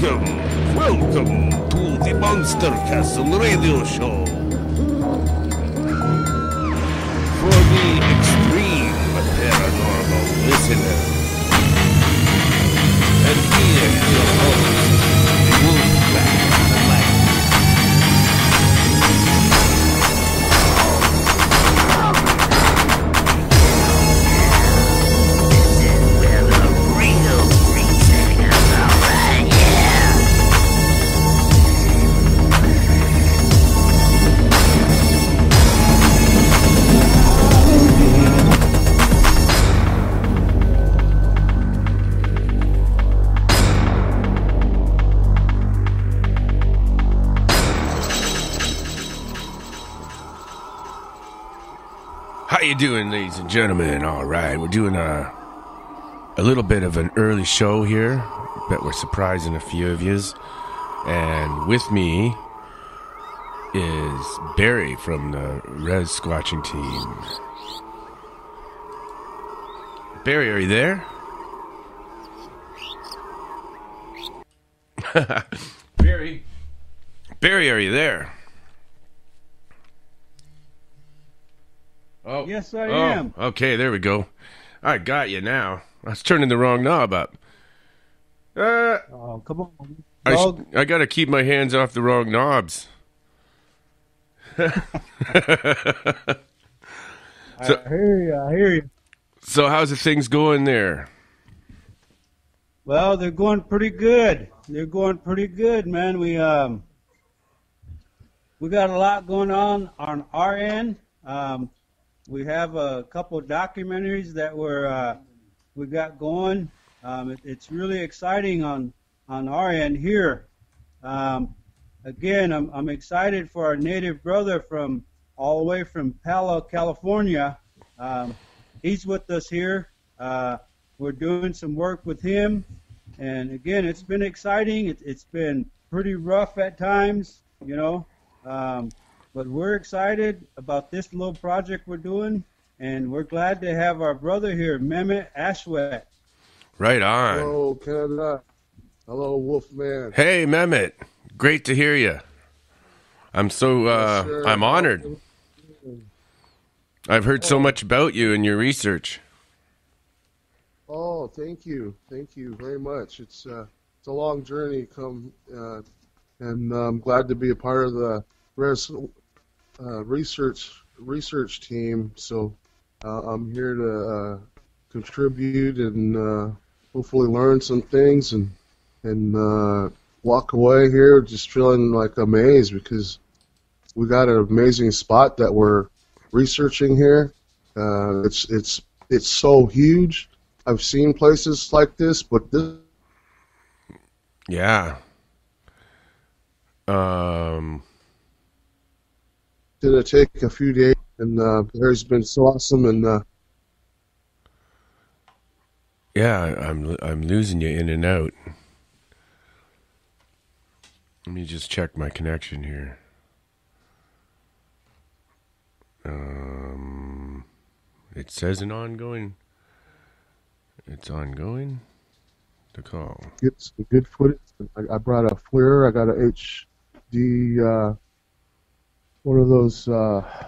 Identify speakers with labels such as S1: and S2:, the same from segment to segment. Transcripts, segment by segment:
S1: Welcome to the Monster Castle Radio Show. For the extreme paranormal listener. And here is your host, the Wolfman. How you doing, ladies and gentlemen? All right, we're doing a little bit of an early show here. Bet we're surprising a few of yous. And with me is Barry from the Rez Squatching team. Barry, are you there? Barry, are you there? Oh,
S2: yes, I am.
S1: Okay, there we go. I got you now. I was turning the wrong knob up.
S2: Oh, come on.
S1: I got to keep my hands off the wrong knobs.
S2: I hear you.
S1: So how's the things going there?
S2: Well, they're going pretty good. Man. We got a lot going on our end. We have a couple of documentaries that we got going. It's really exciting on our end here. Again, I'm excited for our native brother from all the way from Palo, California. He's with us here. We're doing some work with him, and again, it's been exciting. It's been pretty rough at times, you know. But we're excited about this little project we're doing, and we're glad to have our brother here, Mehmet Ashwet.
S1: Right on.
S3: Hello, Canada. Hello, Wolfman.
S1: Hey, Mehmet. Great to hear you. I'm so,
S3: Sure.
S1: I'm honored. I've heard so much about you and your research.
S3: Oh, thank you. Thank you very much. It's a long journey and I'm glad to be a part of the Rez research team. So I'm here to contribute and hopefully learn some things and walk away here just feeling like amazed because we got an amazing spot that we're researching here. It's so huge. I've seen places like this, but this.
S1: Yeah.
S3: Gonna take a few days, and Barry's been so awesome, and
S1: Yeah, I'm losing you in and out. Let me just check my connection here. It says an ongoing. It's ongoing. The call.
S3: get some good footage. I brought a FLIR. I got a HD. One of those.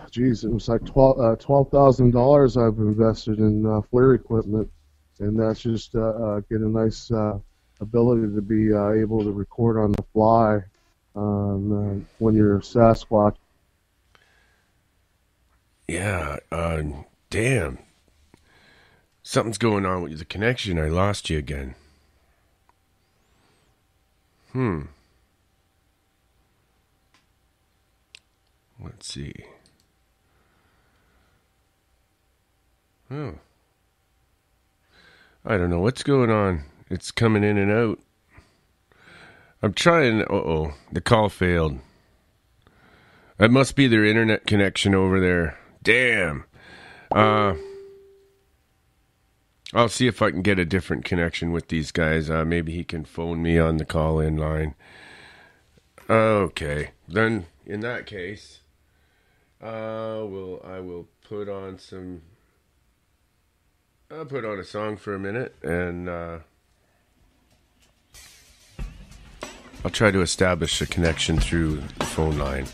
S3: Geez, it was like $12,000 I've invested in FLIR equipment, and that's just get a nice ability to be able to record on the fly when you're Sasquatch.
S1: Yeah. Damn. Something's going on with the connection. I lost you again. Let's see. Oh. I don't know what's going on. It's coming in and out. I'm trying. Uh-oh. The call failed. It must be their internet connection over there. Damn. I'll see if I can get a different connection with these guys. Maybe he can phone me on the call-in line. Okay. Then, in that case, I will put on some... I'll put on a song for a minute, and I'll try to establish a connection through the phone line.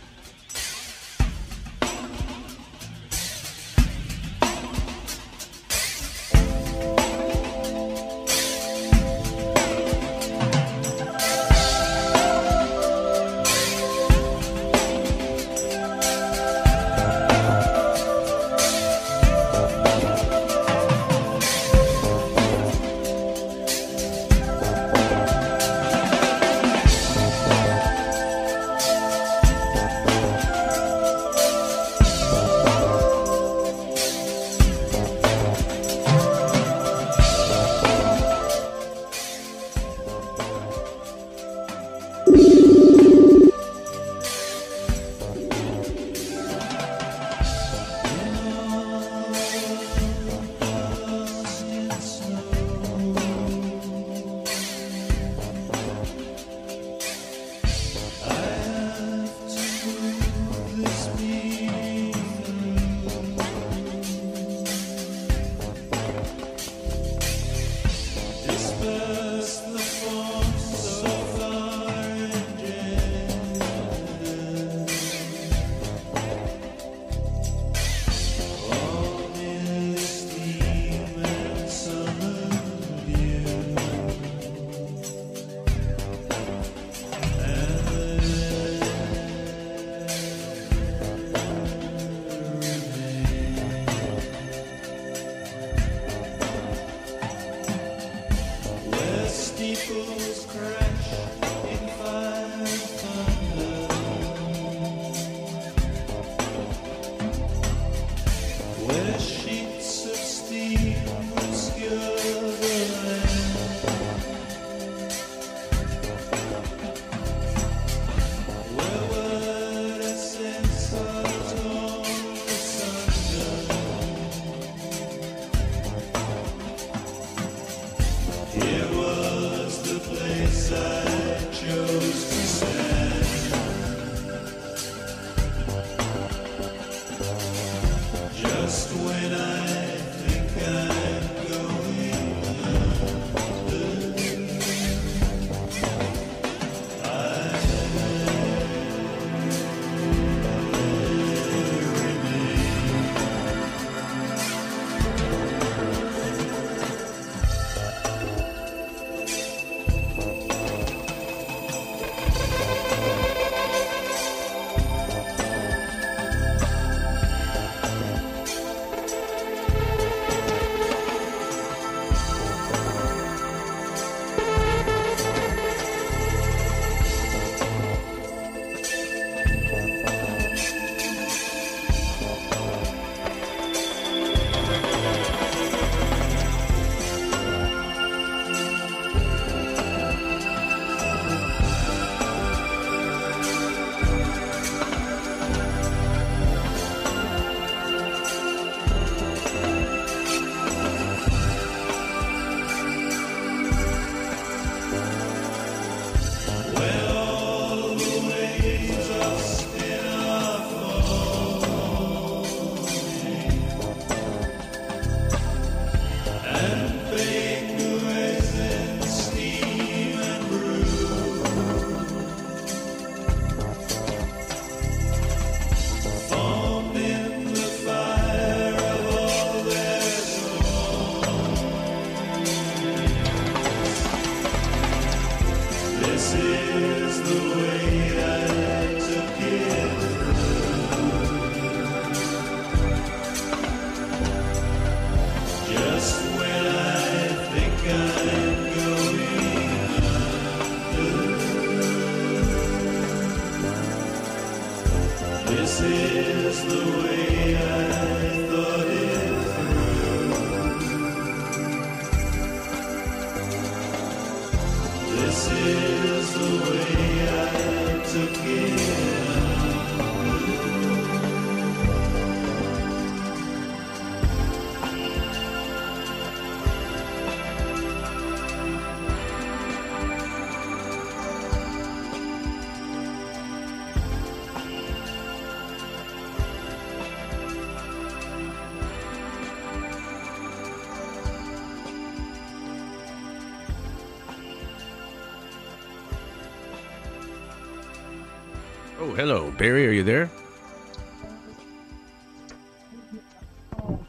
S1: Oh, hello, Barry. Are you there?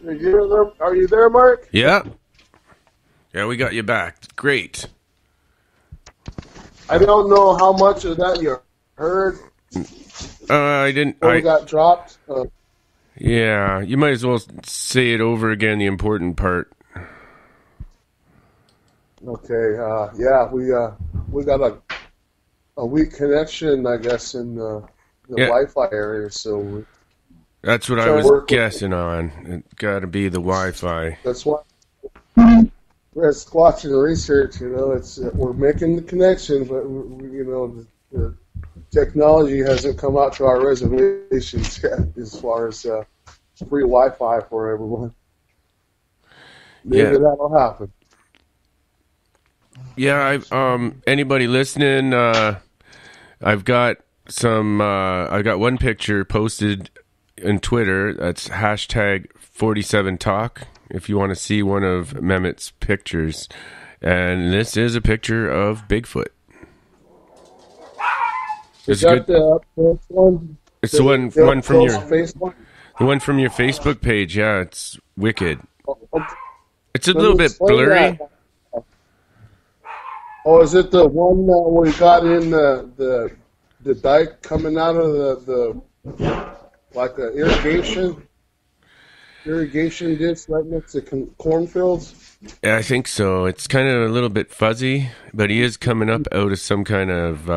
S3: Are you there, Mark?
S1: Yeah. Yeah, we got you back. Great.
S3: I don't know how much of that you heard
S1: I didn't.
S3: before we got dropped.
S1: Yeah, you might as well say it over again. The important part.
S3: Okay. Yeah, we got a weak connection, I guess, in the Wi-Fi area. So
S1: that's what I was guessing on. It got to be the Wi-Fi.
S3: That's why Rez Squatching research. We're making the connection, but the technology hasn't come out to our reservations yet as far as free Wi-Fi for everyone. Maybe that'll happen.
S1: Yeah, anybody listening? I've got I got one picture posted in Twitter. That's #47talk. If you want to see one of Mehmet's pictures, and this is a picture of Bigfoot.
S3: Is that the one?
S1: It's the one from your
S3: Facebook?
S1: The one from your Facebook page. Yeah, it's wicked.
S3: Okay.
S1: It's a little bit blurry.
S3: That. Oh, is it the one that we got in the dike coming out of the like an irrigation ditch right next to cornfields?
S1: Yeah, I think so. It's kind of a little bit fuzzy, but he is coming up out of some kind of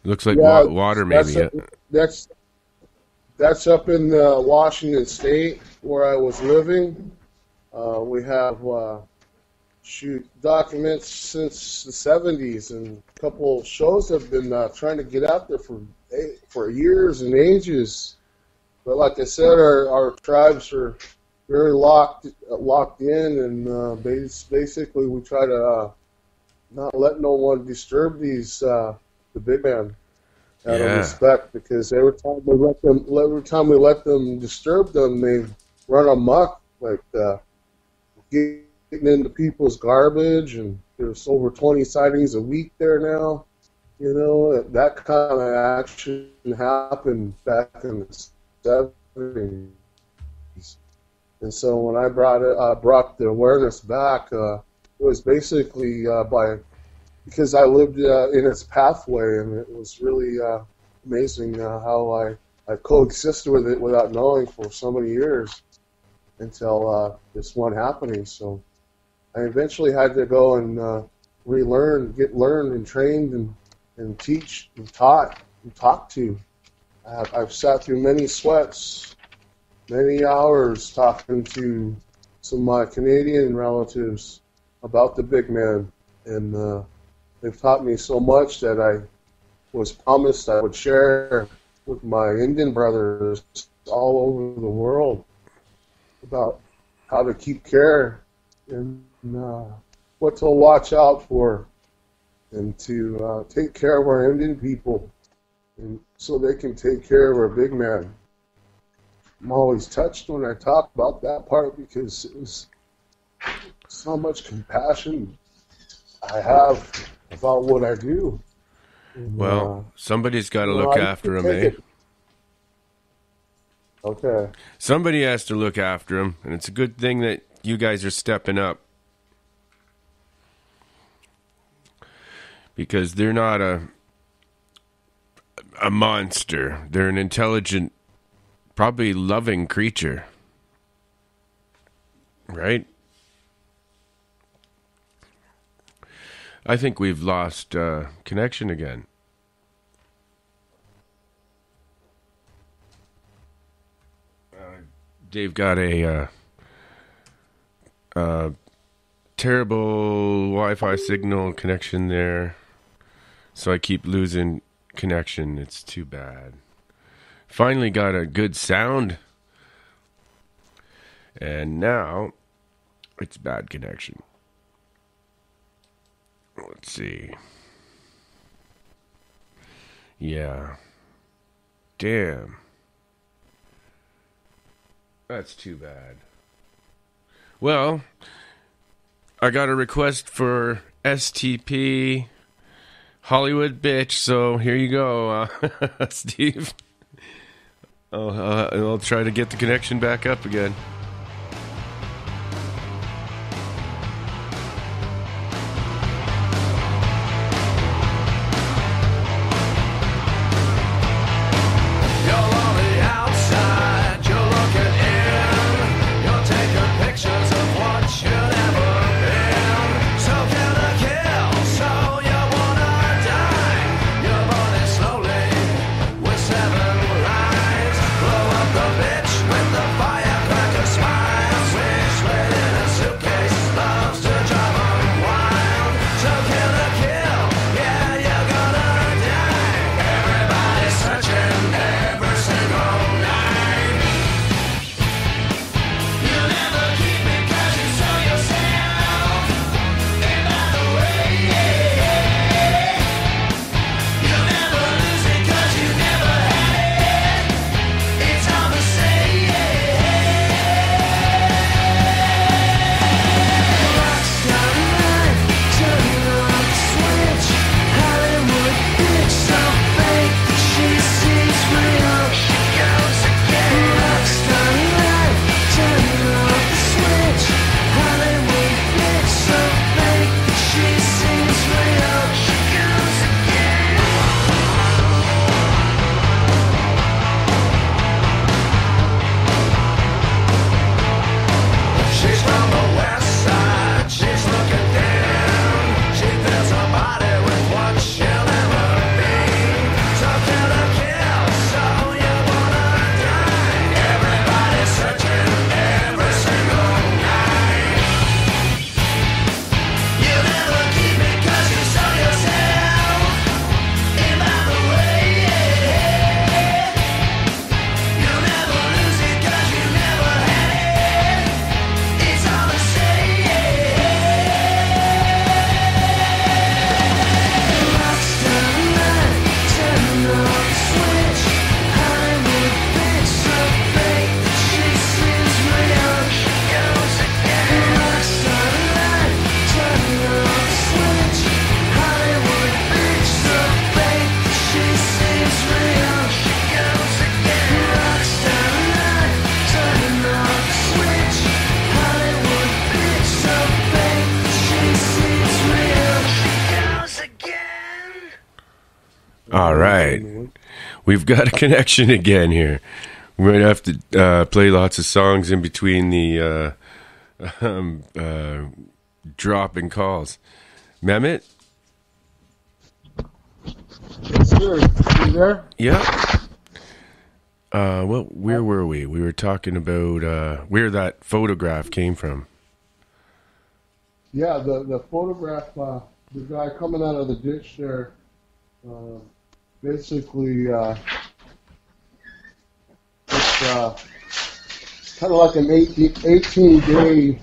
S1: looks like water maybe.
S3: That's up in Washington State where I was living. We have documents since the 70s, and a couple shows have been trying to get out there for years and ages. But like I said, our tribes are very locked in, and basically we try to not let no one disturb the big man out of respect, because every time we let them disturb them, they run amok, like getting into people's garbage, and there's over 20 sightings a week there now. That kind of action happened back in the 70s. And so when I brought the awareness back, it was basically because I lived in its pathway, and it was really amazing how I coexisted with it without knowing for so many years until this one happening. So I eventually had to go and get learned and trained and teach and taught and talked to. I've sat through many sweats, many hours talking to some of my Canadian relatives about the big man, and they've taught me so much that I was promised I would share with my Indian brothers all over the world about how to keep care and what to watch out for, and to take care of our Indian people, and so they can take care of our big man. I'm always touched when I talk about that part, because it was so much compassion I have about what I do. And,
S1: well, somebody's got to look after him, eh?
S3: Okay.
S1: Somebody has to look after him, and it's a good thing that you guys are stepping up, because they're not a monster. They're an intelligent, probably loving creature, right? I think we've lost connection again. Dave got a terrible Wi-Fi signal connection there, so I keep losing connection. It's too bad. Finally got a good sound, and now it's bad connection. Let's see. Yeah. Damn. That's too bad. Well, I got a request for STP Hollywood bitch. So here you go, Steve. I'll try to get the connection back up again. All right. We've got a connection again here. We're going to have to play lots of songs in between the dropping calls. Mehmet?
S3: Yes, sir. You there?
S1: Yeah. Well, where were we? We were talking about where that photograph came from.
S3: Yeah, the photograph, the guy coming out of the ditch there, basically, it's kind of like an 18-day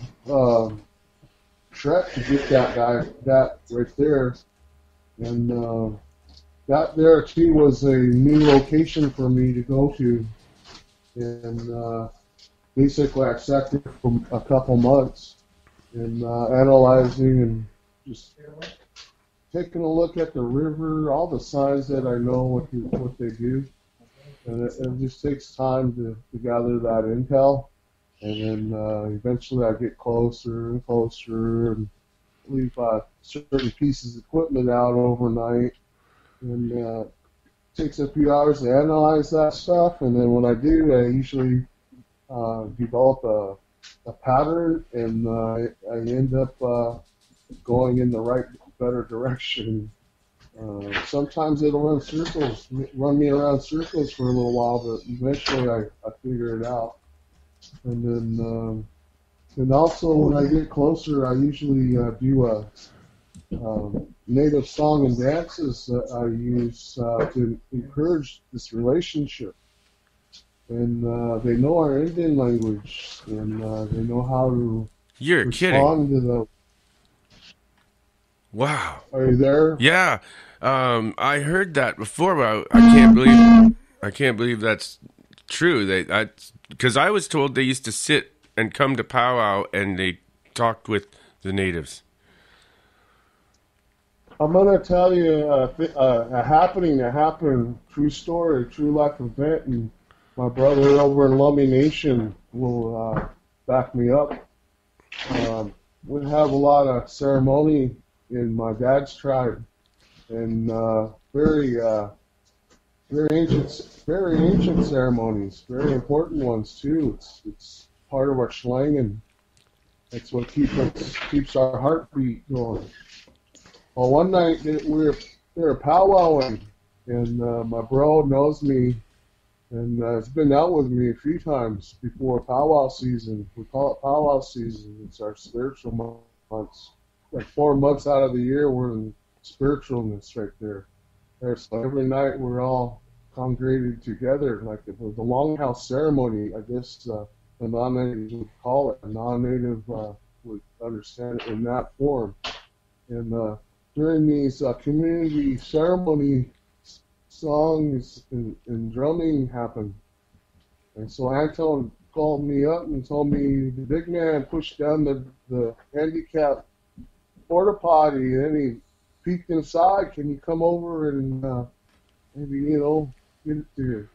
S3: trek to get that right there. And that there, too, was a new location for me to go to. And basically, I sat there for a couple months and analyzing and just taking a look at the river, all the signs that I know what they do. And it just takes time to gather that intel. And then eventually I get closer and closer and leave certain pieces of equipment out overnight. And it takes a few hours to analyze that stuff. And then when I do, I usually develop a pattern, and I end up going in the better direction. Sometimes it'll run me around circles for a little while, but eventually I figure it out. And then, and also when I get closer, I usually do a native song and dances that I use to encourage this relationship. And they know our Indian language, and they know how to respond to the.
S1: Wow.
S3: Are you there?
S1: Yeah. I heard that before, but I can't believe that's true. Because I was told they used to sit and come to powwow and they talked with the natives.
S3: I'm gonna tell you a happening that happened, true story, true life event, and my brother over in Lummi Nation will back me up. We have a lot of ceremony in my dad's tribe, and very ancient ceremonies, very important ones too. It's part of our slang, and it's what keeps our heartbeat going. Well, one night we were powwowing, and my bro knows me, and has been out with me a few times before powwow season. We call it powwow season. It's our spiritual months. Like 4 months out of the year, we're in spiritualness right there. So every night we're all congregated together, like the longhouse ceremony. I guess the non-natives would call it. A non-native would understand it in that form. And during these community ceremony songs and drumming happen. And so Anton called me up and told me the big man pushed down the handicap porta potty, and then he peeked inside. Can you come over and maybe, get it to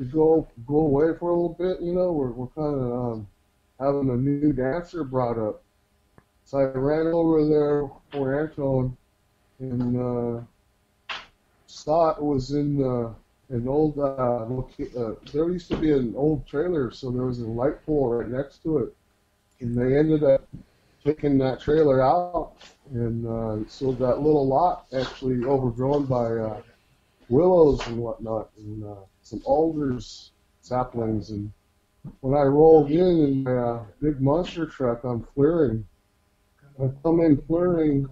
S3: go away for a little bit? We're kind of having a new dancer brought up. So I ran over there for Anton and saw it was in an old, there used to be an old trailer, so there was a light pole right next to it. And they ended up taking that trailer out, and so that little lot actually overgrown by willows and whatnot, and some alders saplings. And when I rolled in my big monster truck, I'm flaring. I come in flaring,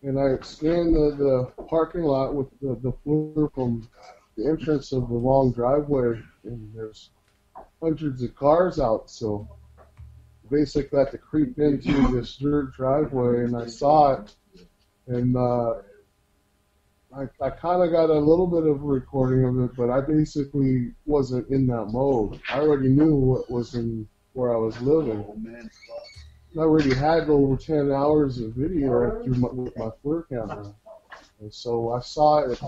S3: and I scan the parking lot with the flare from the entrance of the long driveway, and there's hundreds of cars out, so basically I had to creep into this dirt driveway, and I saw it, and I kind of got a little bit of a recording of it, but I basically wasn't in that mode. I already knew what was in where I was living. I already had over 10 hours of video with my FLIR camera. And so I saw it.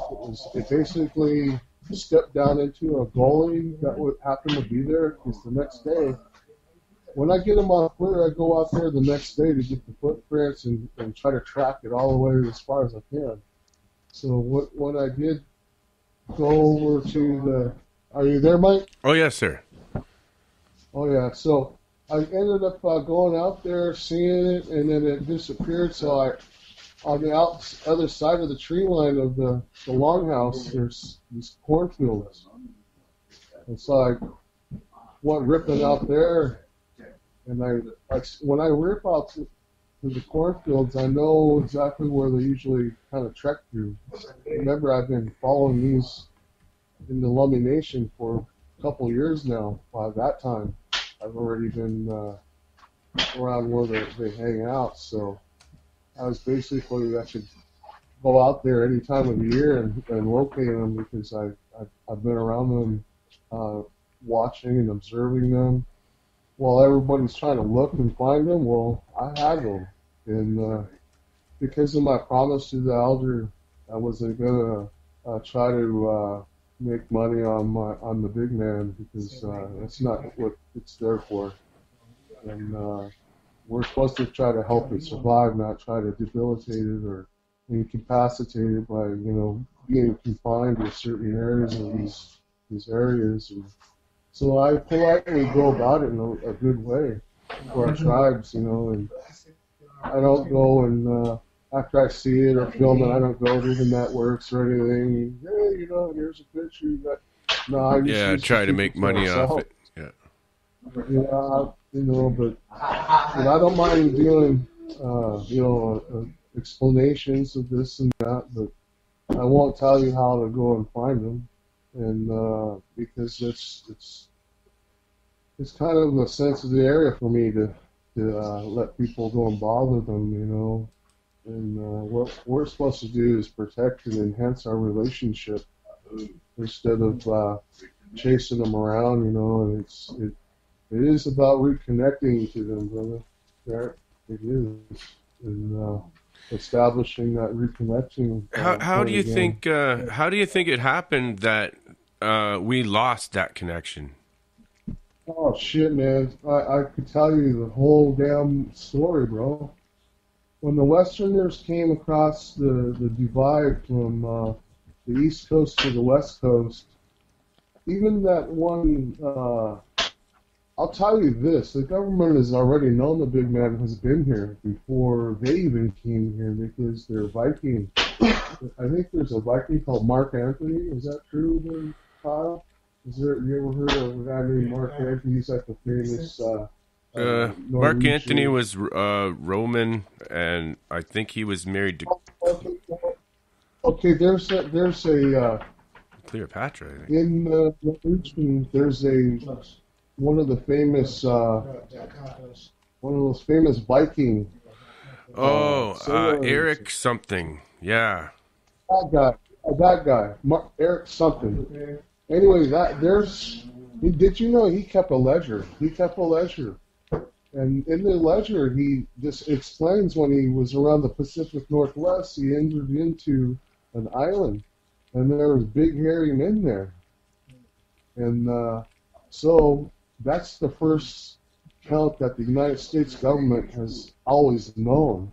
S3: It basically stepped down into a gully that would happen to be there, because the next day, when I get them on FLIR, I go out there the next day to get the footprints and try to track it all the way as far as I can. So when I did go over to the... Are you there, Mike?
S1: Oh, yes, sir.
S3: Oh, yeah. So I ended up going out there, seeing it, and then it disappeared. So on the other side of the tree line of the longhouse, there's these cornfields. And so I went ripping out there, and when I rip out to the cornfields, I know exactly where they usually kind of trek through. Remember, I've been following these in the Lummi Nation for a couple of years now. By that time, I've already been around where they hang out, so I could go out there any time of the year and locate them, because I've been around them, watching and observing them. While everybody's trying to look and find them, well, I had them, and because of my promise to the elder, I wasn't gonna try to make money on the big man, because that's not what it's there for. And we're supposed to try to help it survive, not try to debilitate it or incapacitate it by being confined to certain areas of these areas. And so I politely go about it in a good way for our tribes, and I don't go and after I see it or film it, I don't go to the networks or anything. Hey, here's a picture. No, I just
S1: try to make money off it. Yeah.
S3: Yeah, but I don't mind doing, explanations of this and that, but I won't tell you how to go and find them, and because it's kind of a sensitive area for me to let people go and bother them, and what we're supposed to do is protect and enhance our relationship instead of chasing them around, and it is about reconnecting to them, brother. It is. And establishing that reconnection.
S1: How do you
S3: again.
S1: think? How do you think it happened that we lost that connection?
S3: Oh shit, man! I could tell you the whole damn story, bro. When the Westerners came across the divide from the East Coast to the West Coast, even that one. I'll tell you this: the government has already known the big man has been here before they even came here because they're Viking. I think there's a Viking called Mark Anthony. Is that true, Kyle? You ever heard of a guy named Mark Anthony? He's like the famous
S1: Mark Anthony
S3: Norwegian.
S1: was Roman, and I think he was married to
S3: Okay, there's a
S1: Cleopatra. I think.
S3: in the region there's a one of the famous one of those famous Viking sailors.
S1: Eric something. Yeah.
S3: That guy, Eric something. Anyway, did you know he kept a ledger? He kept a ledger. And in the ledger, he just explains when he was around the Pacific Northwest, he entered into an island, and there was big hairy men there. And so that's the first count that the United States government has always known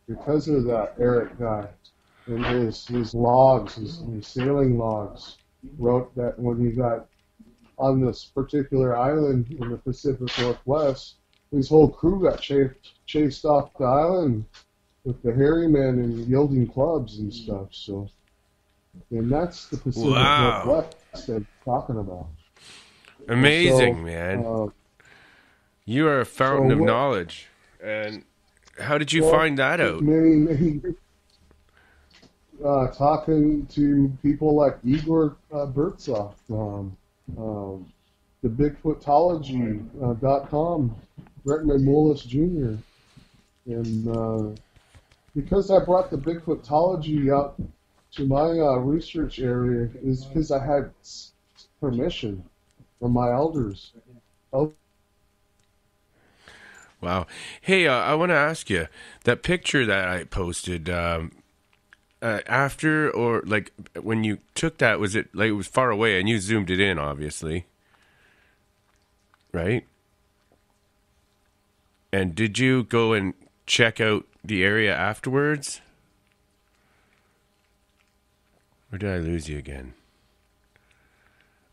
S3: because of that Eric guy. And his logs, his sailing logs, wrote that when he got on this particular island in the Pacific Northwest, his whole crew got chased off the island with the hairy men and yielding clubs and stuff. So, and that's the Pacific Northwest that I'm talking about.
S1: Amazing,
S3: So,
S1: man. You are a fountain of knowledge. And how did you find that out?
S3: Many, talking to people like Igor Burtsov, the Bigfootology.com, Brett McMullis Jr. And because I brought the Bigfootology out to my research area is because I had permission from my elders.
S1: Wow. Hey, I want to ask you, that picture that I posted, after or like when you took that, was it like it was far away and you zoomed it in, obviously, right? And did you go and check out the area afterwards? Or did I lose you again?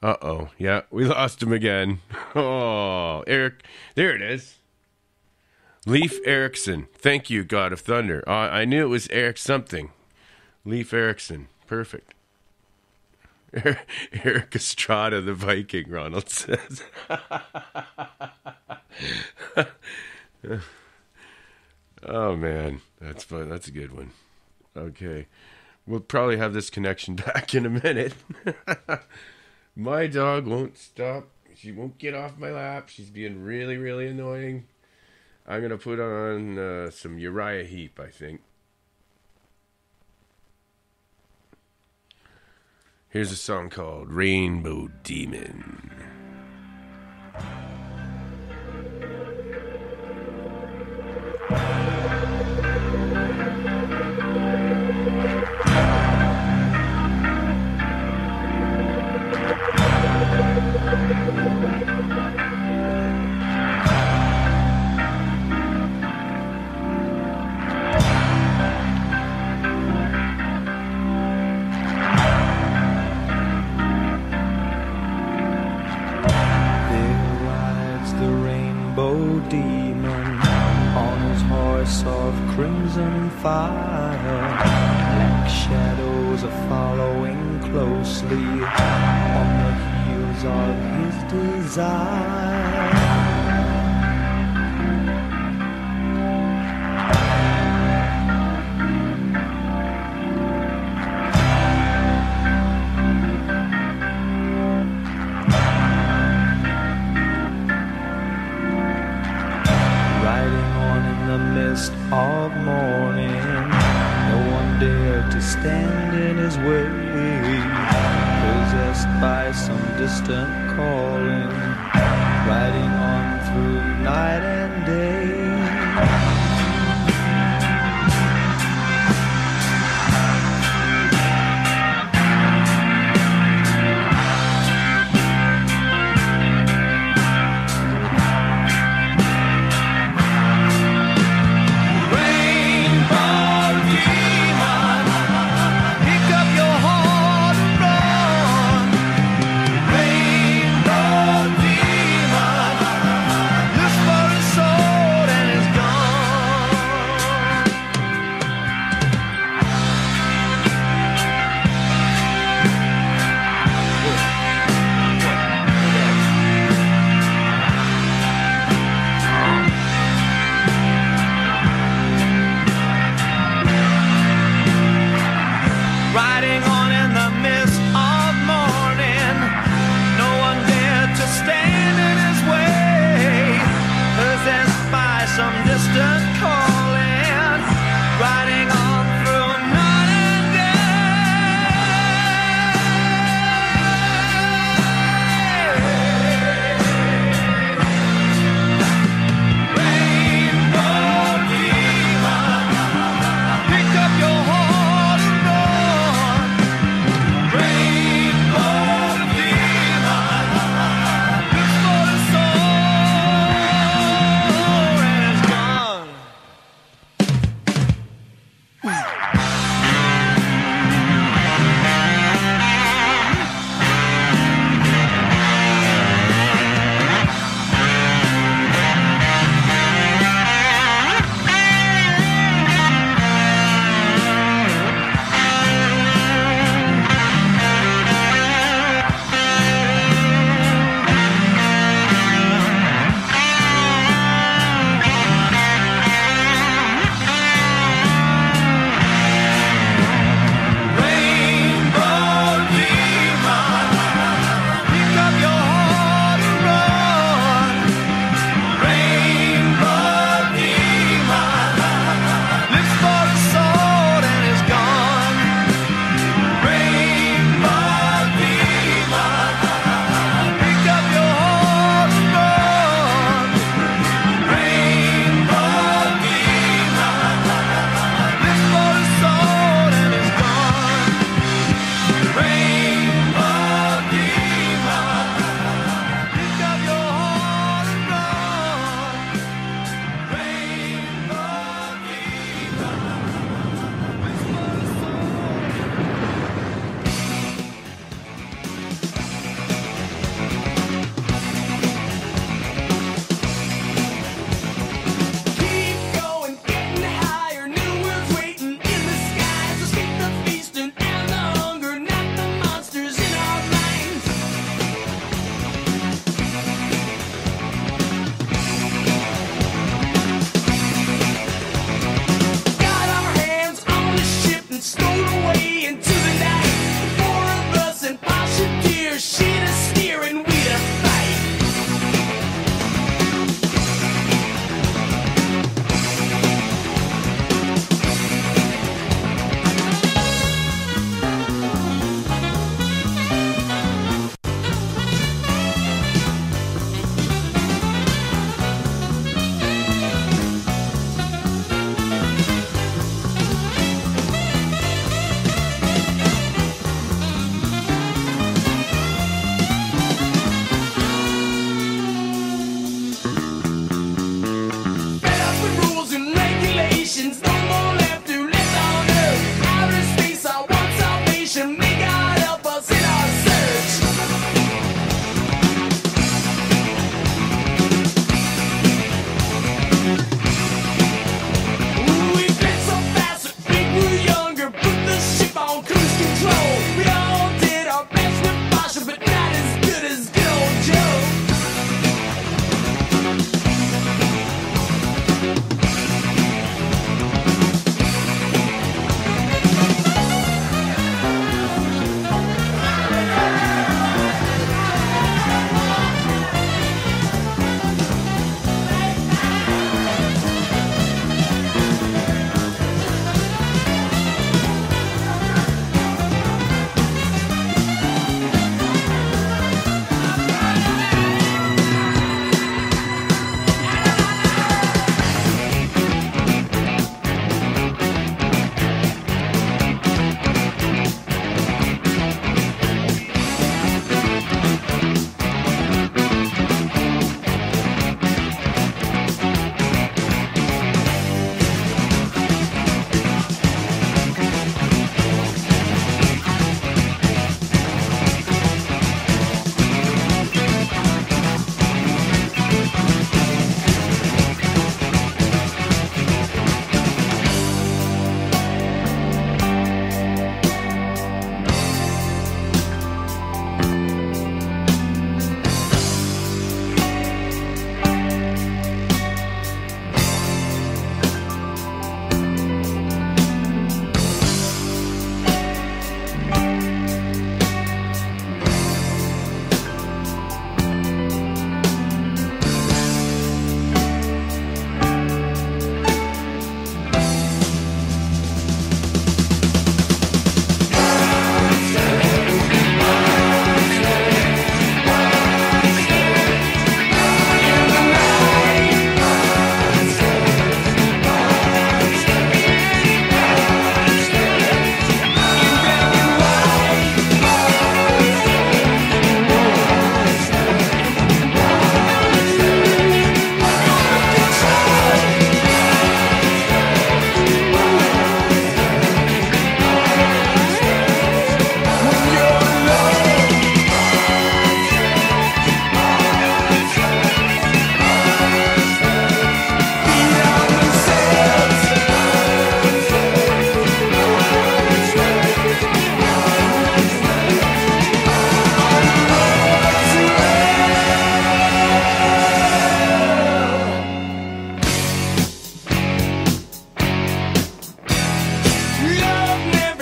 S1: Uh-oh. Yeah, we lost him again. Oh, Eric. There it is. Leif Erikson. Thank you, God of Thunder. I knew it was Eric something. Leif Erikson. Perfect. Eric Estrada, the Viking, Ronald says. Oh, man. That's fun. That's a good one. Okay. We'll probably have this connection back in a minute. My dog won't stop. She won't get off my lap. She's being really, really annoying. I'm going to put on some Uriah Heep, I think. Here's a song called Rainbow Demon.
S4: Demon on his horse of crimson fire, black shadows are following closely on the heels of his desire. Of morning, no one dared to stand in his way, possessed by some distant calling, riding on through night and day.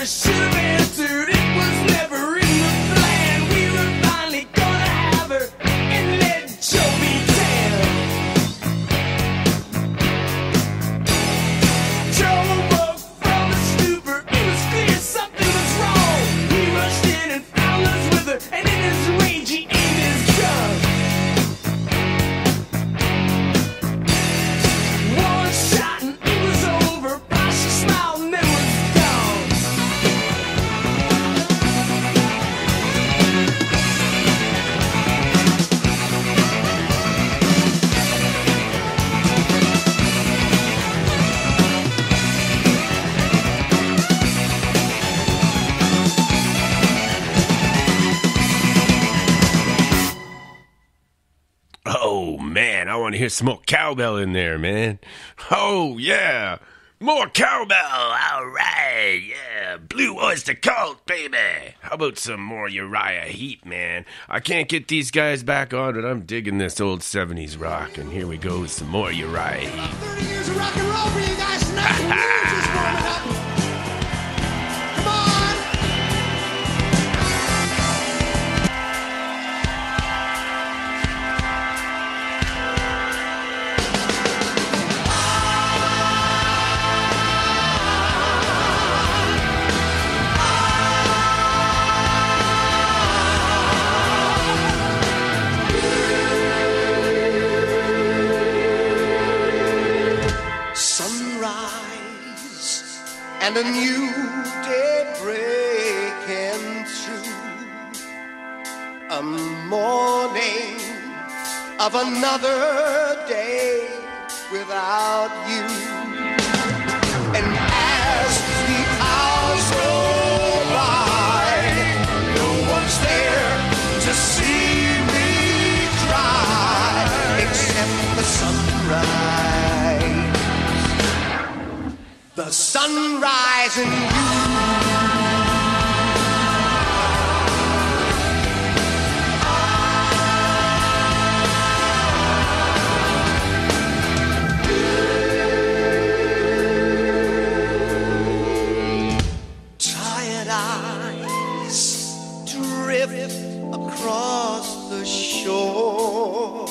S5: we should have answered. It was never in the plan. We were finally gonna have her and let Joe be dead. Joe woke from a stupor. It was clear something was wrong. He rushed in and found us with her, and in his rage he aimed his gun. One shot and it was over. She smiled and then was gone.
S1: Oh, man, I want to hear some more cowbell in there, man. Oh, yeah. More cowbell. All right. Yeah. Blue Oyster Cult, baby. How about some more Uriah Heep, man? I can't get these guys back on, but I'm digging this old 70s rock. And here we go with some more Uriah Heep.
S5: 30 years of rock and roll for you guys tonight. So we're just warming up. Come on. Sunrise and a new day breaking through, a morning of another day without you. And as the hours go by, no one's there to see me cry except the sunrise. The sunrise in you. Tired eyes drift across the shore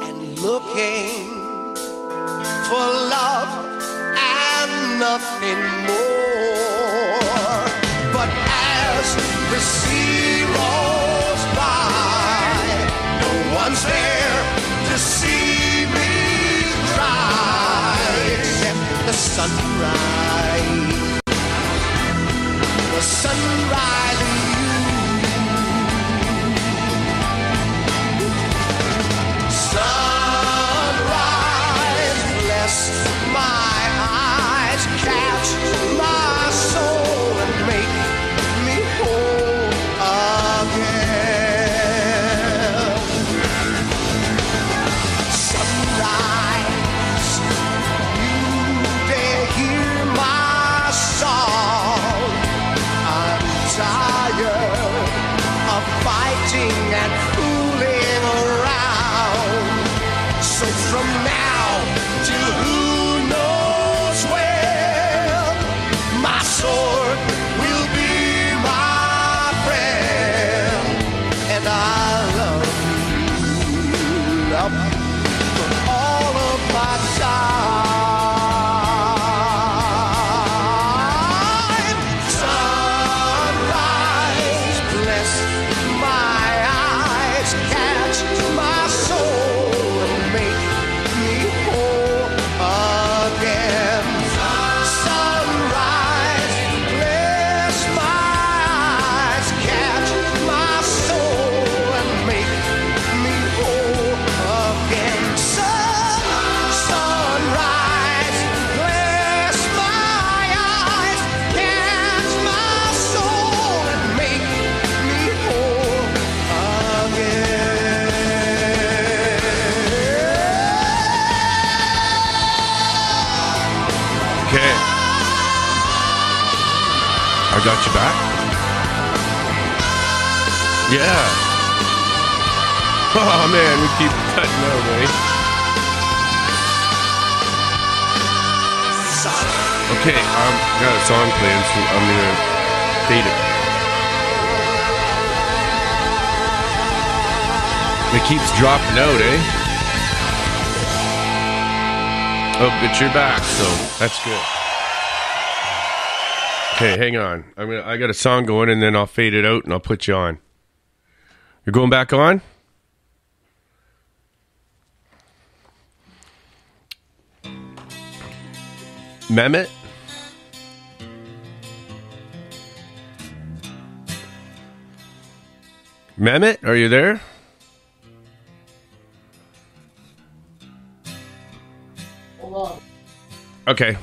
S5: and looking for love and nothing more. But as the sea rolls by, no one's there to see me cry except the sunrise. The sunrise in you. Sunrise, bless my eyes, catch my soul and make me whole again. Sunrise, you dare hear my song. I'm tired of fighting and fooling around. So from now till who knows when, my sword will be my friend. And I love you for all of my time. Sunrise, bless my eyes, catch my soul and make me whole again. Sunrise, bless my eyes, catch my soul and make me whole again. Sunrise, bless my eyes, catch my soul and make me whole again.
S1: Okay. I got you back? Yeah. Oh, man, we keep cutting our way.
S5: Sunrise.
S1: Okay, got a song playing, so I'm gonna fade it. It keeps dropping out, eh? Oh, but you're back, so that's good. Okay, hang on. I got a song going, and then I'll fade it out, and I'll put you on. You're going back on? Mehmet? Mehmet, are you there?
S3: Hold on.
S1: Okay.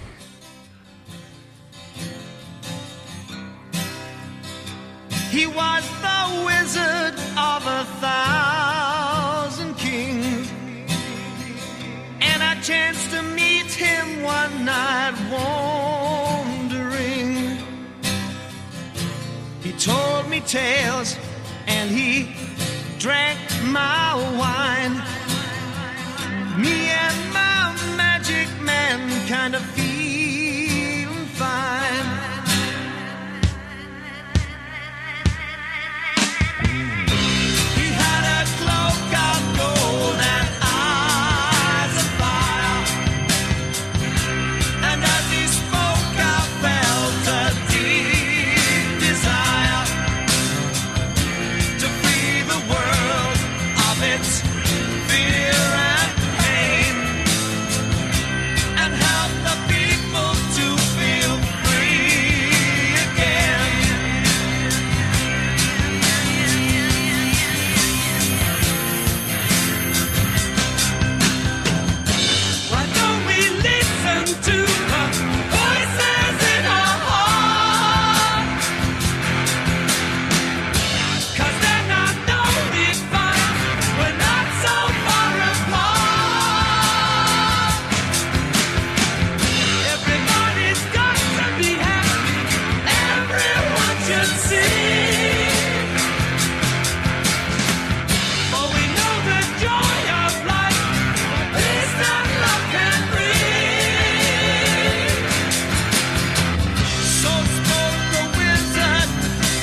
S5: He was the wizard of 1,000 kings, and I chanced to meet him one night wandering. He told me tales and he drank my wine. Me and my magic man kind of feeling fine. He had a cloak of gold and eyes of fire, and as he spoke I felt a deep desire to free the world of its fear and pain, and help the people to feel free again. Why don't we listen to the voices in our heart? 'Cause then I know we find we're not so far apart. Everybody's got to be happy, everyone should sing. For we know the joy of life, peace and love can bring. So spoke the wizard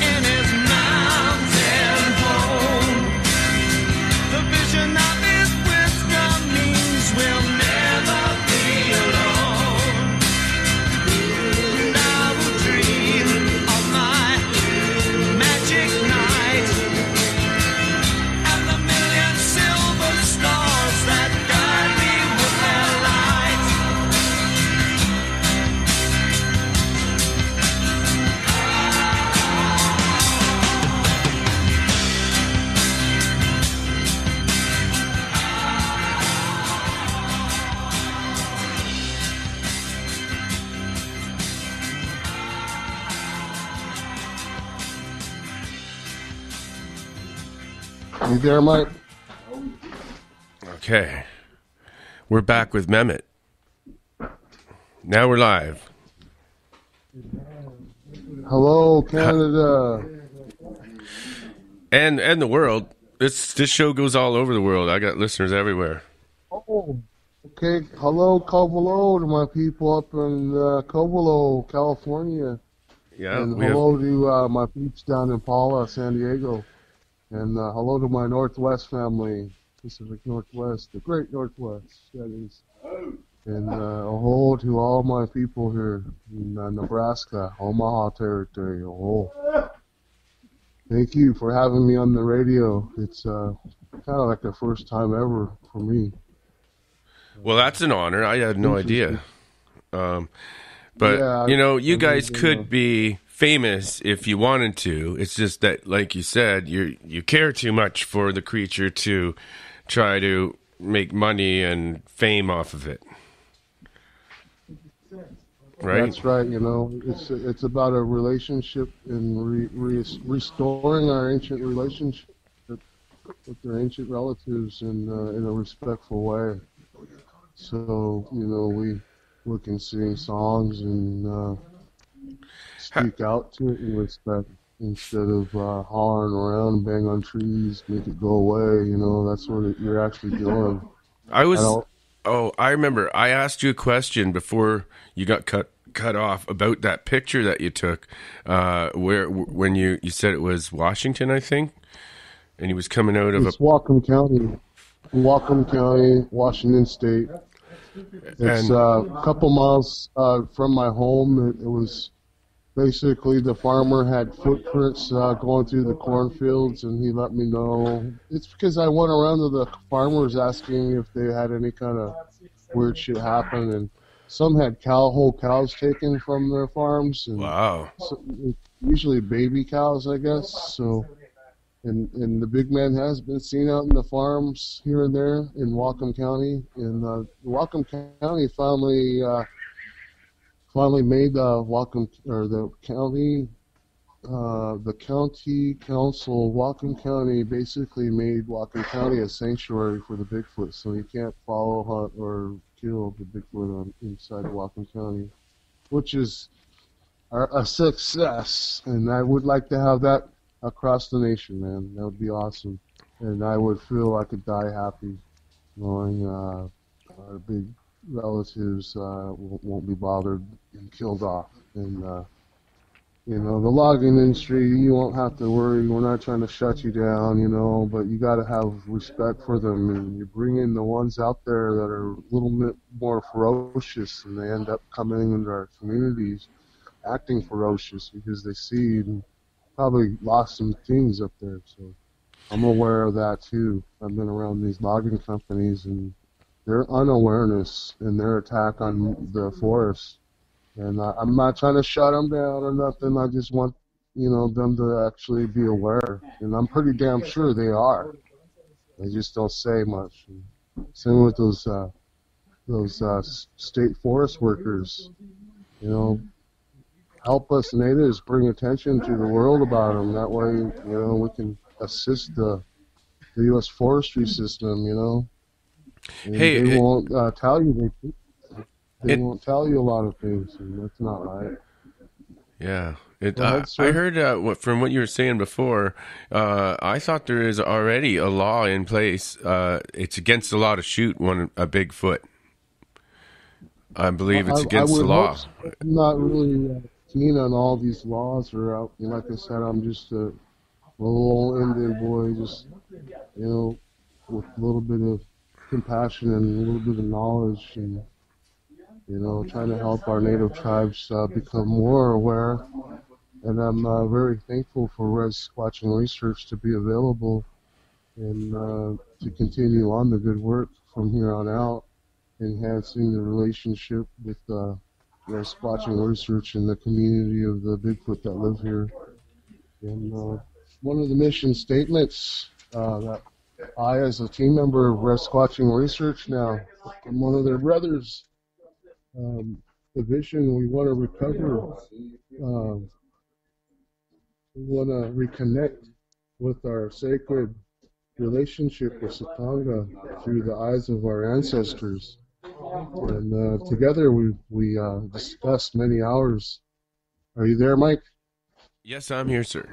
S5: in his mountain home. The vision of his wisdom means we'll never be alone. And I will dream of my magic night and the million silver stars that guide me with their light.
S3: You there, Mike?
S1: Okay. We're back with Mehmet. Now we're live.
S3: Hello, Canada.
S1: And the world. This show goes all over the world. I got listeners everywhere.
S3: Oh, okay. Hello, Cobolo, to my people up in Cobolo, California.
S1: Yeah.
S3: And
S1: we have-
S3: hello to my peeps down in Paula, San Diego. And hello to my Northwest family, Pacific Northwest, the Great Northwest, that is. And hello to all my people here in Nebraska, Omaha Territory. Oh. Thank you for having me on the radio. It's kind of like the first time ever for me.
S1: Well, that's an honor. I had no idea. But,
S3: Yeah,
S1: you guys could be famous if you wanted to. It's just that, like you said, you care too much for the creature to try to make money and fame off of it. Right?
S3: That's right. It's about a relationship and restoring our ancient relationship with their ancient relatives in a respectful way. So we can sing songs and speak out to it in respect instead of hollering around and bang on trees, make it go away. That's what you're actually doing.
S1: I remember I asked you a question before you got cut cut off about that picture that you took, when you said it was Washington, I think, and he was coming out of
S3: It's Whatcom County, Washington State. It's
S1: and
S3: a couple miles from my home. It was basically the farmer had footprints going through the cornfields, and he let me know. It's because I went around to the farmers asking if they had any kind of weird shit happen, and some had whole cows taken from their farms, and
S1: wow,
S3: usually baby cows, I guess. So, and the big man has been seen out in the farms here and there in Whatcom County, and Whatcom County finally made Whatcom, or the county council, Whatcom County basically made Whatcom County a sanctuary for the Bigfoot, so you can't follow, hunt, or kill the Bigfoot inside of Whatcom County, which is a success, and I would like to have that across the nation, man. That would be awesome, and I would feel I could die happy knowing our big relatives won't be bothered and killed off. And the logging industry, you won't have to worry. We're not trying to shut you down, but you got to have respect for them. And you bring in the ones out there that are a little bit more ferocious, and they end up coming into our communities acting ferocious because they see and probably lost some things up there. So I'm aware of that too. I've been around these logging companies and their unawareness and their attack on the forest. And I'm not trying to shut them down or nothing. I just want, them to actually be aware. And I'm pretty damn sure they are. They just don't say much. And same with those state forest workers. Help us natives bring attention to the world about them. That way, we can assist the U.S. forestry system. And
S1: hey,
S3: they won't tell you. They won't tell you a lot of things, and that's not right.
S1: yeah.
S3: Sir.
S1: I heard from what you were saying before. I thought there is already a law in place. It's against the law to shoot a Bigfoot. I believe it's against the law.
S3: I'm not really keen on all these laws, or like I said, I'm just a little Indian boy, just with a little bit of compassion and a little bit of knowledge, and trying to help our native tribes become more aware. And I'm very thankful for Rez Squatching Research to be available and to continue on the good work from here on out, enhancing the relationship with Rez Squatching Research and the community of the Bigfoot that live here. And one of the mission statements that I, as a team member of Rez Squatching Research now, I'm one of their brothers. The vision, we want to recover, we want to reconnect with our sacred relationship with Satanga through the eyes of our ancestors. And together we discussed many hours. Are you there, Mike?
S1: Yes, I'm here, sir.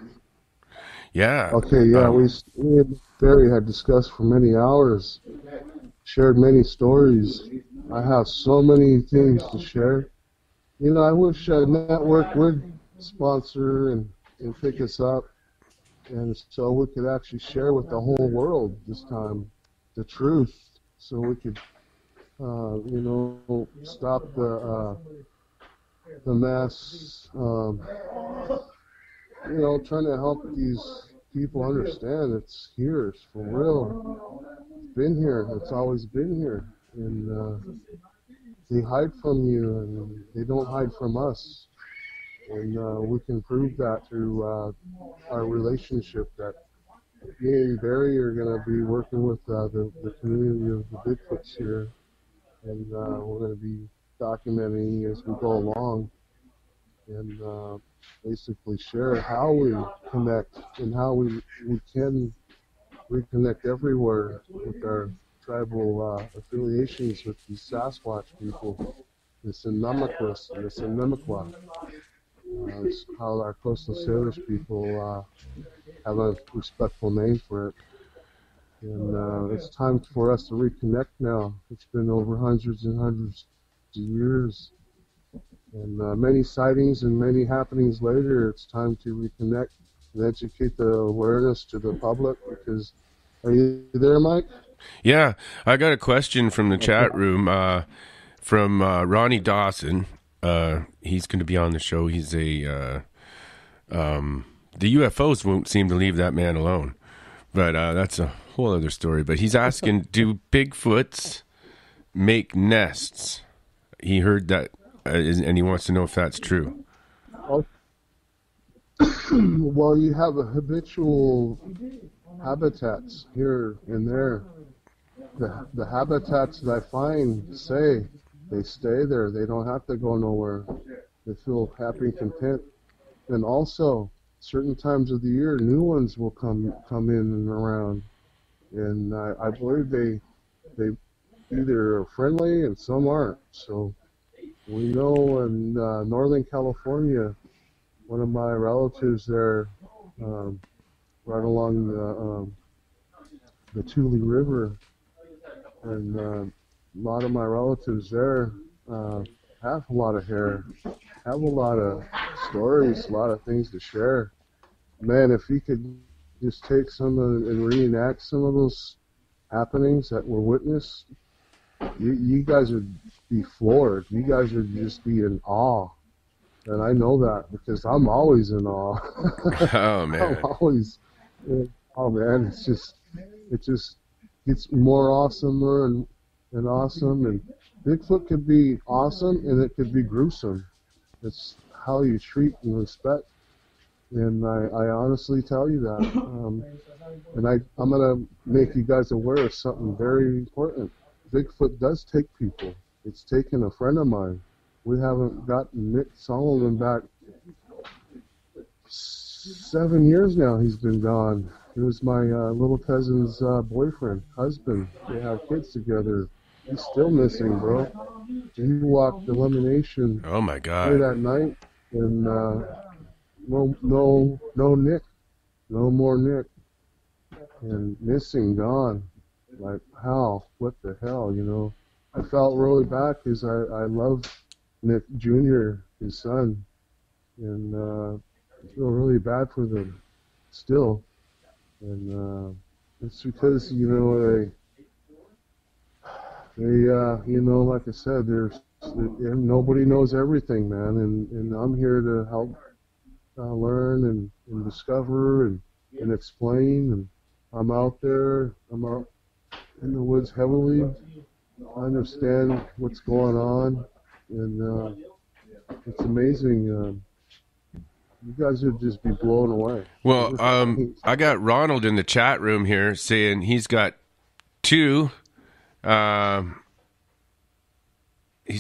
S1: Yeah.
S3: Okay, yeah, we and Barry had discussed for many hours, shared many stories. I have so many things to share. I wish a network would sponsor and pick us up, and so we could actually share with the whole world this time the truth, so we could, stop the mass, trying to help these people understand it's here, it's for real, it's been here, it's always been here. And they hide from you, and they don't hide from us. And we can prove that through our relationship, that me and Barry are going to be working with the community of the Bigfoots here. And we're going to be documenting as we go along and basically share how we connect and how we can reconnect everywhere with our tribal affiliations with these Sasquatch people, the Sinamaquas and the Sinamaquah. It's how our coastal Salish people have a respectful name for it. And it's time for us to reconnect now. It's been over hundreds and hundreds of years. And many sightings and many happenings later, it's time to reconnect and educate the awareness to the public. Because, are you there, Mike?
S1: Yeah, I got a question from the chat room from Ronnie Dawson. He's going to be on the show. He's the UFOs won't seem to leave that man alone, but that's a whole other story. But he's asking, do Bigfoots make nests? He heard that, and he wants to know if that's true.
S3: Well, you have a habitual habitats here and there. The habitats that I find say they stay there. They don't have to go nowhere. They feel happy and content. And also, certain times of the year, new ones will come in and around. And I believe they either are friendly and some aren't. So we know in Northern California, one of my relatives there, right along the Tule River, and a lot of my relatives there have a lot of hair, have a lot of stories, a lot of things to share. Man, if you could just take some and reenact some of those happenings that were witnessed, you guys would be floored. You guys would just be in awe. And I know that because I'm always in awe.
S1: Oh, man.
S3: I'm always, oh man, it just gets more awesomer and awesome. And Bigfoot could be awesome and it could be gruesome. It's how you treat and respect. And I honestly tell you that. And I'm going to make you guys aware of something very important. Bigfoot does take people. It's taken a friend of mine. We haven't gotten Nick Solomon back 7 years now. He's been gone. He was my little cousin's boyfriend, husband. They have kids together. He's still missing, bro. He walked elimination.
S1: Oh my God!
S3: Late that night, and no Nick, no more Nick, and missing, gone. Like how? What the hell? You know, I felt really bad because I love Nick Jr., his son, and I feel really bad for them still. And it's because, you know, they you know, like I said, nobody knows everything, man, and I'm here to help learn and discover and explain, and I'm out there, I'm out in the woods heavily. I understand what's going on, and it's amazing. You guys would just be blown away.
S1: Well, I got Ronald in the chat room here saying he's got two. He's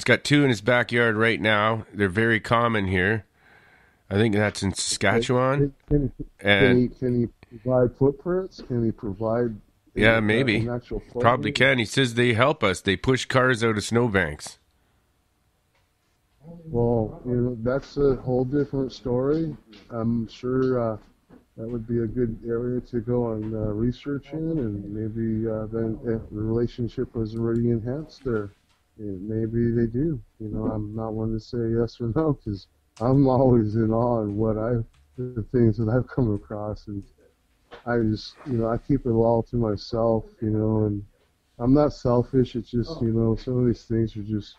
S1: got two in his backyard right now. They're very common here. I think that's in Saskatchewan.
S3: Can he provide footprints? Can he provide?
S1: Yeah, maybe.
S3: An actual
S1: Probably can. He says they help us. They push cars out of snowbanks.
S3: Well, you know, that's a whole different story. I'm sure that would be a good area to go and research in, and maybe then if the relationship was already enhanced there, maybe they do. You know, I'm not one to say yes or no because I'm always in awe of the things that I've come across, and I just, you know, I keep it all to myself, you know, and I'm not selfish. It's just, you know, some of these things are just,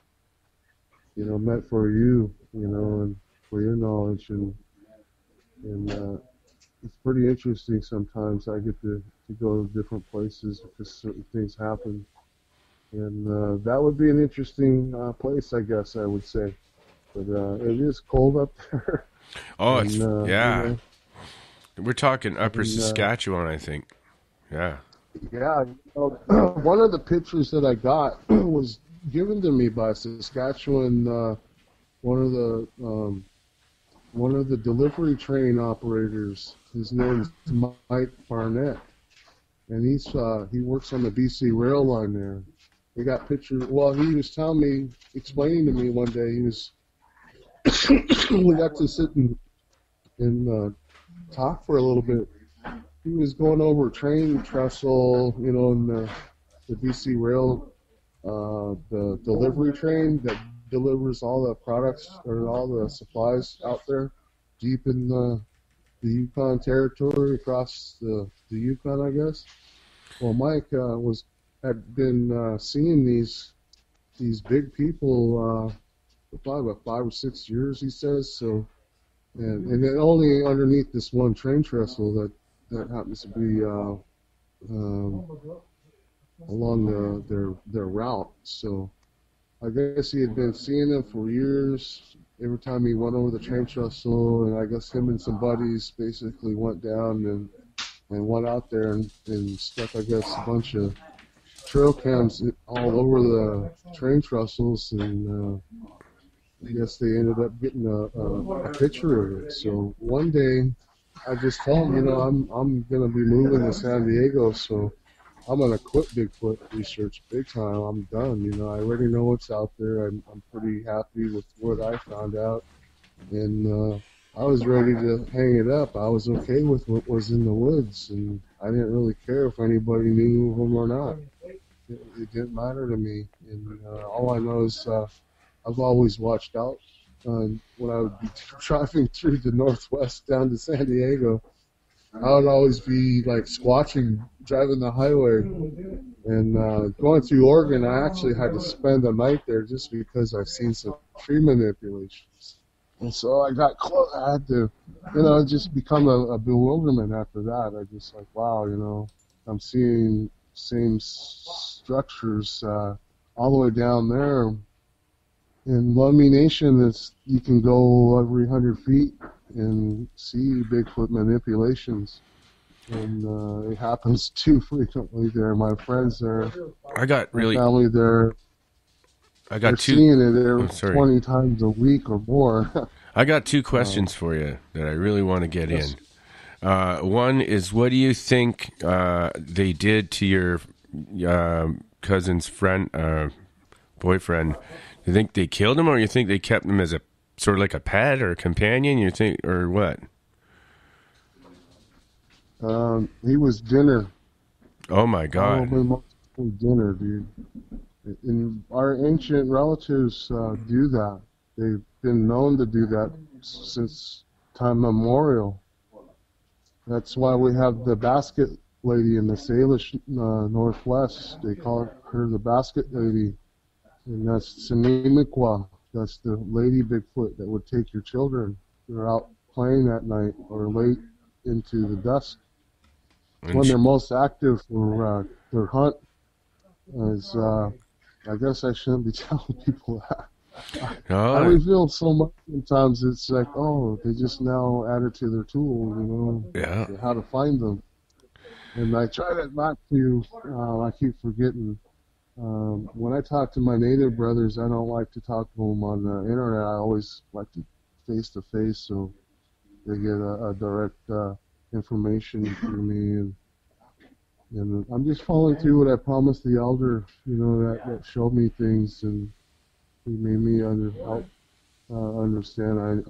S3: you know, meant for you, you know, and for your knowledge, and it's pretty interesting sometimes. I get to go to different places because certain things happen, and that would be an interesting place, I guess I would say. But it is cold up there.
S1: Oh,
S3: and,
S1: it's, yeah.
S3: You know,
S1: we're talking upper Saskatchewan, I think. Yeah.
S3: Yeah. You know, one of the pictures that I got was given to me by Saskatchewan, one of the delivery train operators. His name is Mike Barnett, and he works on the BC rail line there. We got pictures. Well, he was explaining to me one day. We got to sit and talk for a little bit. He was going over a train trestle, you know, in the BC rail. The delivery train that delivers all the products or all the supplies out there deep in the Yukon territory across the Yukon, I guess. Well, Mike had been seeing these big people for probably about 5 or 6 years, he says. So, and then only underneath this one train trestle that happens to be along their route. So, I guess he had been seeing them for years. Every time he went over the train trestle, and I guess him and some buddies basically went down and went out there and stuck, I guess, a bunch of trail cams all over the train trestles, and I guess they ended up getting a picture of it. So one day, I just told him, I'm gonna be moving to San Diego, so I'm gonna quit Bigfoot research big time. I'm done. I already know what's out there. I'm pretty happy with what I found out, and I was ready to hang it up. I was okay with what was in the woods, and I didn't really care if anybody knew them or not. It didn't matter to me, and all I know is I've always watched out when I would be driving through the Northwest down to San Diego. I would always be like squatching, driving the highway, and going through Oregon. I actually had to spend the night there just because I've seen some tree manipulations, and so I got close. I had to, just become a bewilderment after that. I just like, wow, I'm seeing same structures all the way down there. In Lummi Nation, you can go every 100 feet and see Bigfoot manipulations, and it happens too frequently there. My friends there, my family there, they're seeing it there 20 times a week or more.
S1: I got two questions for you that I really want to get in. One is, what do you think they did to your cousin's friend, boyfriend? You think they killed him, or you think they kept him as a sort of like a pet or a companion? You think, or what?
S3: He was dinner.
S1: Oh my God!
S3: Probably dinner, dude. And our ancient relatives do that. They've been known to do that since time memorial. That's why we have the basket lady in the Salish Northwest. They call her the basket lady. And that's Sinimikwa. That's the lady Bigfoot that would take your children. They're out playing at night or late into the dusk. When they're most active for their hunt is, I guess I shouldn't be telling people that. I reveal so much sometimes. It's like, oh, they just now added to their tool,
S1: yeah,
S3: how to find them. And I try that not to. I keep forgetting. When I talk to my native brothers, I don't like to talk to them on the internet. I always like to face to face, so they get a direct information through me. And I'm just following through what I promised the elder, that showed me things, and he made me understand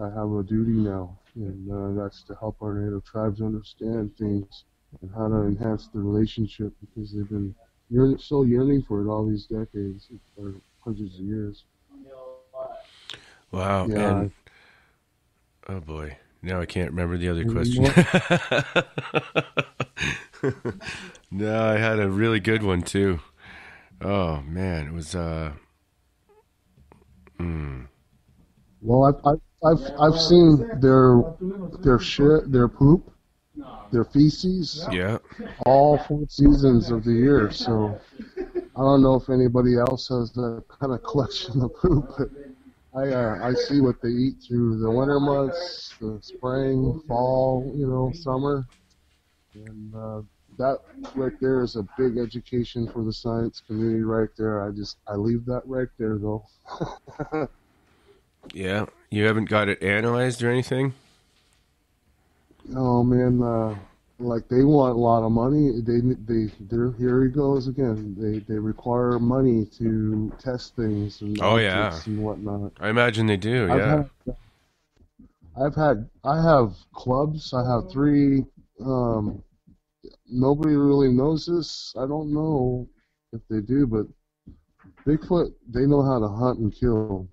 S3: I have a duty now, and that's to help our native tribes understand things and how to enhance the relationship, because they've been still yearning for it all these decades or hundreds of years.
S1: Wow.
S3: Yeah.
S1: And, oh boy, now I can't remember the other question. No, I had a really good one too. Oh man, it was
S3: Well, I've seen their shit, their poop, their feces.
S1: Yeah.
S3: All 4 seasons of the year. So I don't know if anybody else has that kind of collection of poop, but I see what they eat through the winter months, the spring, fall, summer, and that right there is a big education for the science community right there. I leave that right there though.
S1: Yeah, you haven't got it analyzed or anything?
S3: Oh man, like they want a lot of money. Here he goes again. They require money to test things and objects and whatnot.
S1: I imagine they do.
S3: I have clubs. I have 3. Nobody really knows this. I don't know if they do, but Bigfoot, they know how to hunt and kill.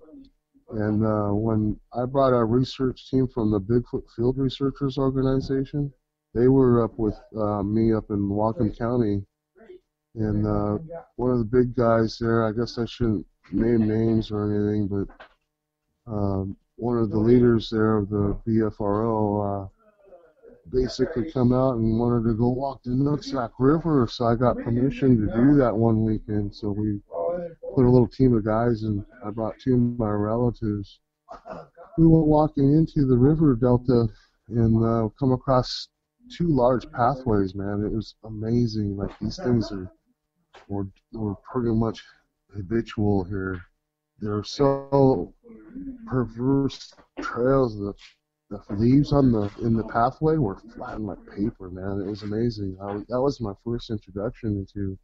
S3: And when I brought our research team from the Bigfoot Field Researchers Organization, they were up with me up in Whatcom County. And one of the big guys there, I guess I shouldn't name names or anything, but one of the leaders there of the BFRO basically come out and wanted to go walk the Nooksack River, so I got permission to do that one weekend. So we put a little team of guys, and I brought two of my relatives. We went walking into the river delta and come across two large pathways, man. It was amazing. Like, these things were pretty much habitual here. They're so perverse trails. The leaves in the pathway were flattened like paper, man. It was amazing. That was my first introduction into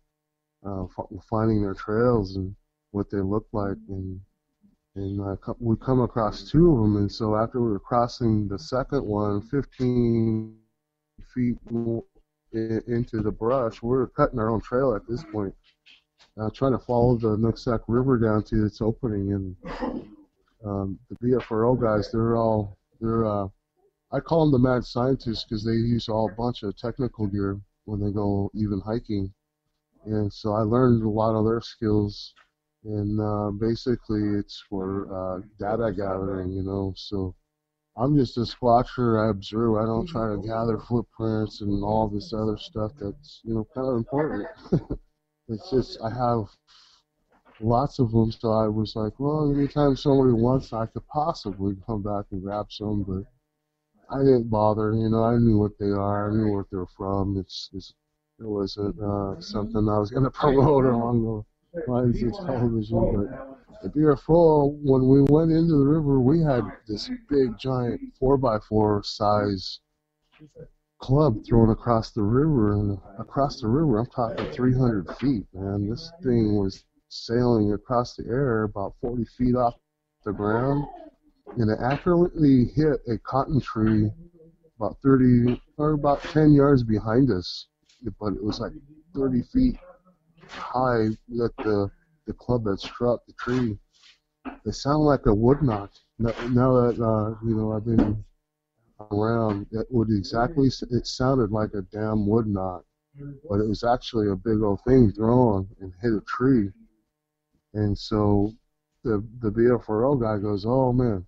S3: finding their trails and what they looked like. And we come across two of them. And so after we were crossing the second one, 15 feet into the brush, we were cutting our own trail at this point, trying to follow the Nooksack River down to its opening. And the BFRO guys, I call them the mad scientists because they use a bunch of technical gear when they go even hiking. And so I learned a lot of their skills. And basically it's for data gathering, you know. So I'm just a squatcher. I observe. I don't try to gather footprints and all this other stuff that's, you know, kind of important. It's just I have lots of them, so I was like, well, anytime somebody wants, I could possibly come back and grab some, but I didn't bother. You know, I knew what they are. I knew where they're from. It wasn't something I was going to promote along the lines of television. But the BFO, when we went into the river, we had this big, giant 4x4 size club thrown across the river. And across the river, I'm talking 300 feet, man. This thing was sailing across the air about 40 feet off the ground, and it accurately hit a cotton tree about 10 yards behind us, but it was like 30 feet high that the club had struck the tree. It sounded like a wood knot. Now that you know, I've been around, it sounded like a damn wood knot, but it was actually a big old thing thrown and hit a tree. And so the BFRO guy goes, oh man,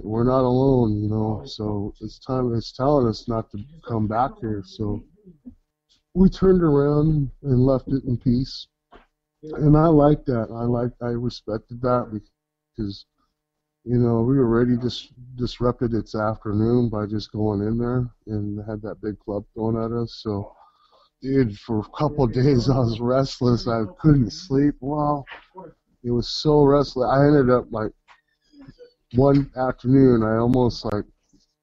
S3: we're not alone, you know, so it's telling us not to come back here. So we turned around and left it in peace. And I liked that. I respected that because, you know, we already disrupted its afternoon by just going in there and had that big club thrown at us. So, dude, for a couple of days I was restless. I couldn't sleep. Wow, it was so restless. I ended up, like, one afternoon,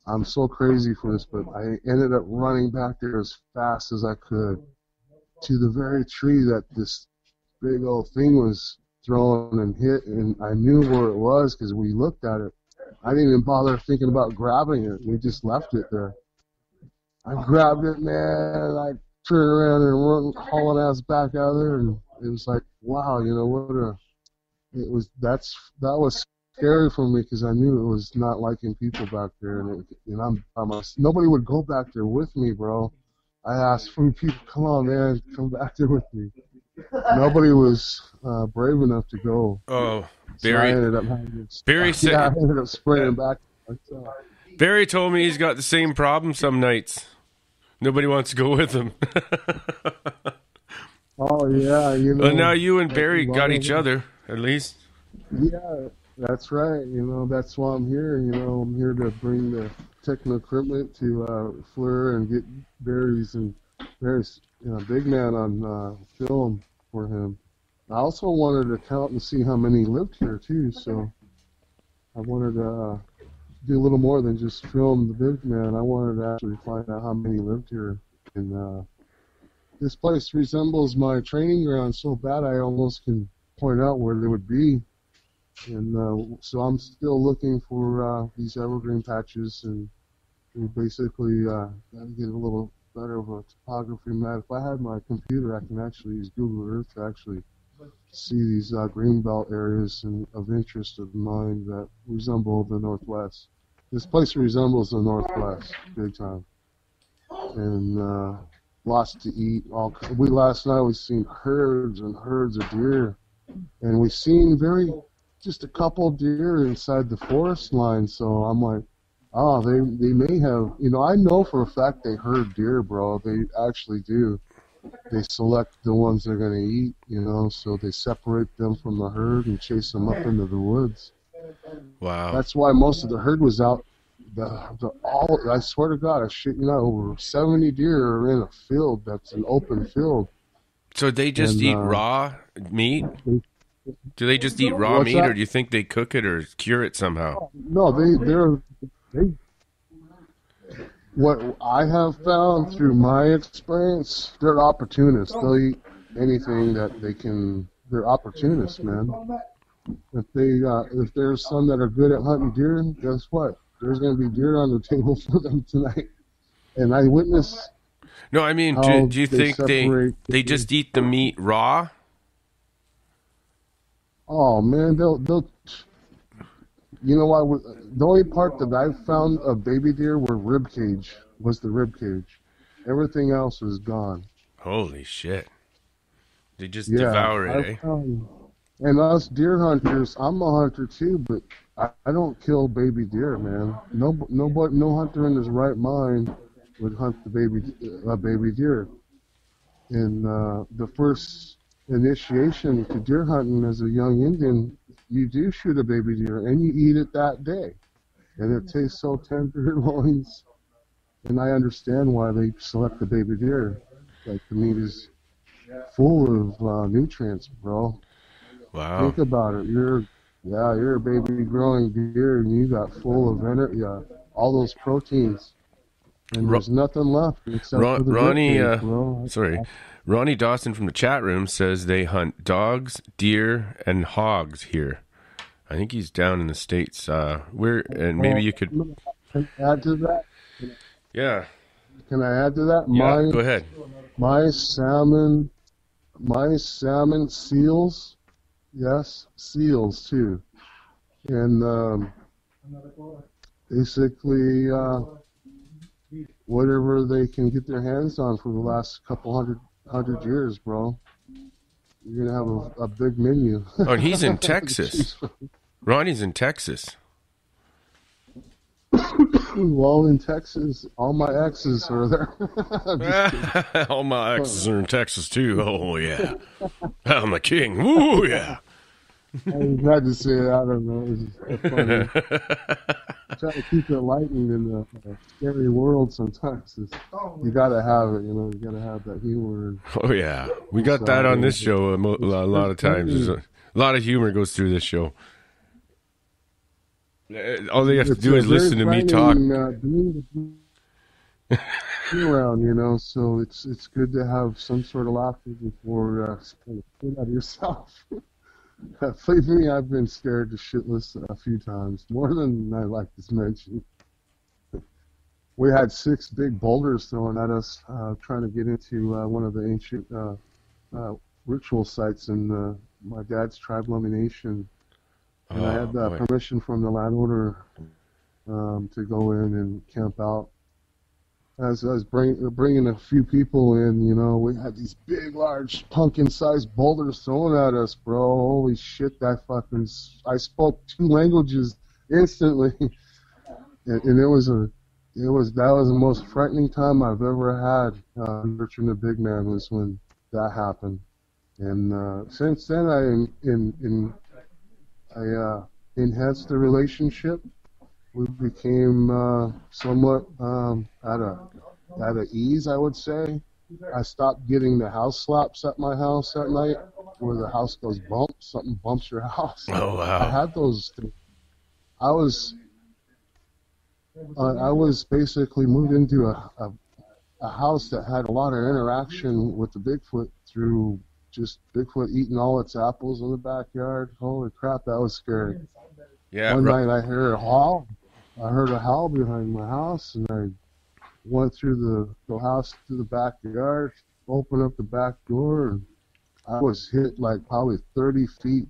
S3: I'm so crazy for this, but I ended up running back there as fast as I could to the very tree that this big old thing was thrown and hit, and I knew where it was because we looked at it. I didn't even bother thinking about grabbing it. We just left it there. I grabbed it, man. I turned around and run hauling ass back out of there, and it was like, wow, you know, that was scary for me because I knew it was not liking people back there, and nobody would go back there with me, bro. I asked for people, come on, man, come back there with me. Nobody was brave enough to go.
S1: Oh,
S3: Barry!
S1: So Barry said,
S3: I ended up spraying back myself.
S1: Barry told me he's got the same problem some nights. Nobody wants to go with him.
S3: Oh yeah, you know.
S1: Well, now you and Barry got each other, at least.
S3: Yeah, that's right. You know, that's why I'm here. You know, I'm here to bring the techno equipment to Fleur and get Barry's, you know, big man on film for him. I also wanted to count and see how many lived here too. So I wanted to do a little more than just film the big man. I wanted to actually find out how many lived here. And this place resembles my training ground so bad I almost can point out where they would be. And so I'm still looking for these evergreen patches, and we basically got to get a little better of a topography map. If I had my computer, I can actually use Google Earth to actually see these greenbelt areas of interest of mine that resemble the Northwest. This place resembles the Northwest, big time. And lots to eat. Last night we seen herds and herds of deer, and we seen just a couple deer inside the forest line. So I'm like, oh, they may have, I know for a fact they herd deer, bro. They actually do. They select the ones they're going to eat, so they separate them from the herd and chase them up into the woods.
S1: Wow.
S3: That's why most of the herd was out. I swear to God, I shit you not, over 70 deer are in a field that's an open field.
S1: So they just eat raw meat? Do they just eat raw meat, or do you think they cook it or cure it somehow?
S3: No, they what I have found through my experience, they're opportunists. They'll eat anything that they can. They're opportunists, man. If there's some that are good at hunting deer, guess what? There's going to be deer on the table for them tonight. And I witnessed.
S1: No, I mean, do you think they just eat the meat raw? Oh man, they'll. You know what? The only part that I found of baby deer was the rib cage. Everything else was gone. Holy shit! They just devour it, eh?
S3: And us deer hunters, I'm a hunter too, but I don't kill baby deer, man. No hunter in his right mind would hunt the baby deer. And the first initiation to deer hunting as a young Indian, you do shoot a baby deer and you eat it that day, and it tastes so tender, loins. And I understand why they select the baby deer. Like, the meat is full of nutrients, bro.
S1: Wow.
S3: Think about it. You're a baby growing deer, and you got full of energy, all those proteins, and there's nothing left except for the
S1: Ronnie. Ronnie Dawson from the chat room says they hunt dogs, deer, and hogs here. I think he's down in the States. Maybe you could
S3: add to that.
S1: Yeah.
S3: Can I add to that?
S1: Yeah, go ahead.
S3: My salmon seals. Yes, seals too. And basically whatever they can get their hands on for the last couple hundred years, bro. You're going to have a big menu.
S1: Oh, and he's in Texas. Ronnie's in Texas.
S3: Well, in Texas, all my exes are there.
S1: All my exes are in Texas, too. Oh, yeah. I'm the king. Woo, yeah.
S3: I was glad to say it. I don't know. It's funny. Try to keep it light in the scary world sometimes. You got to have it, You got to have that humor.
S1: Oh, yeah. We got that on this show a lot of times. A lot of humor goes through this show. All they have to do is listen to me talk.
S3: Around, so it's good to have some sort of laughter before spit out of yourself. Believe me, I've been scared to shitless a few times, more than I like to mention. We had 6 big boulders thrown at us trying to get into one of the ancient ritual sites in my dad's tribe, Lummi Nation. And I had permission from the landowner to go in and camp out. As I was bringing a few people in, we had these big, large, pumpkin-sized boulders thrown at us, bro. Holy shit, I spoke 2 languages instantly. and that was the most frightening time I've ever had nurturing a big man, was when that happened. And since then, I enhanced the relationship. We became somewhat at ease, I would say. I stopped getting the house slaps at my house at night, where the house goes bump, something bumps your house.
S1: Oh, wow.
S3: I had those things. I was basically moved into a house that had a lot of interaction with the Bigfoot through just Bigfoot eating all its apples in the backyard. Holy crap, that was scary.
S1: Yeah.
S3: One night I heard a howl. I heard a howl behind my house, and I went through the house to the backyard, opened up the back door, and I was hit like probably 30 feet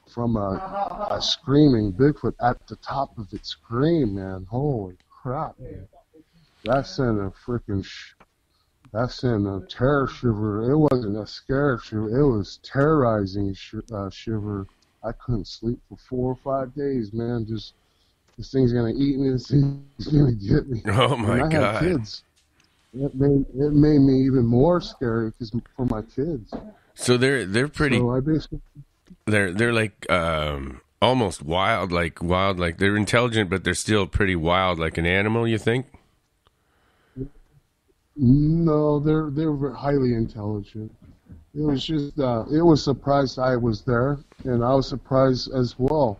S3: from a screaming Bigfoot at the top of its scream, man. Holy crap, man. That sent a freaking, that sent a terror shiver. It wasn't a scare shiver. It was terrorizing shiver. I couldn't sleep for 4 or 5 days, man. Just, this thing's going to eat me. This thing's going to get me.
S1: Oh, my
S3: and I
S1: God.
S3: had kids. It made me even more scary because for my kids.
S1: So they're pretty.
S3: So I basically,
S1: They're like almost wild, like they're intelligent, but they're still pretty wild, like an animal. You think?
S3: no, they're highly intelligent. It was just it was surprised I was there, and I was surprised as well.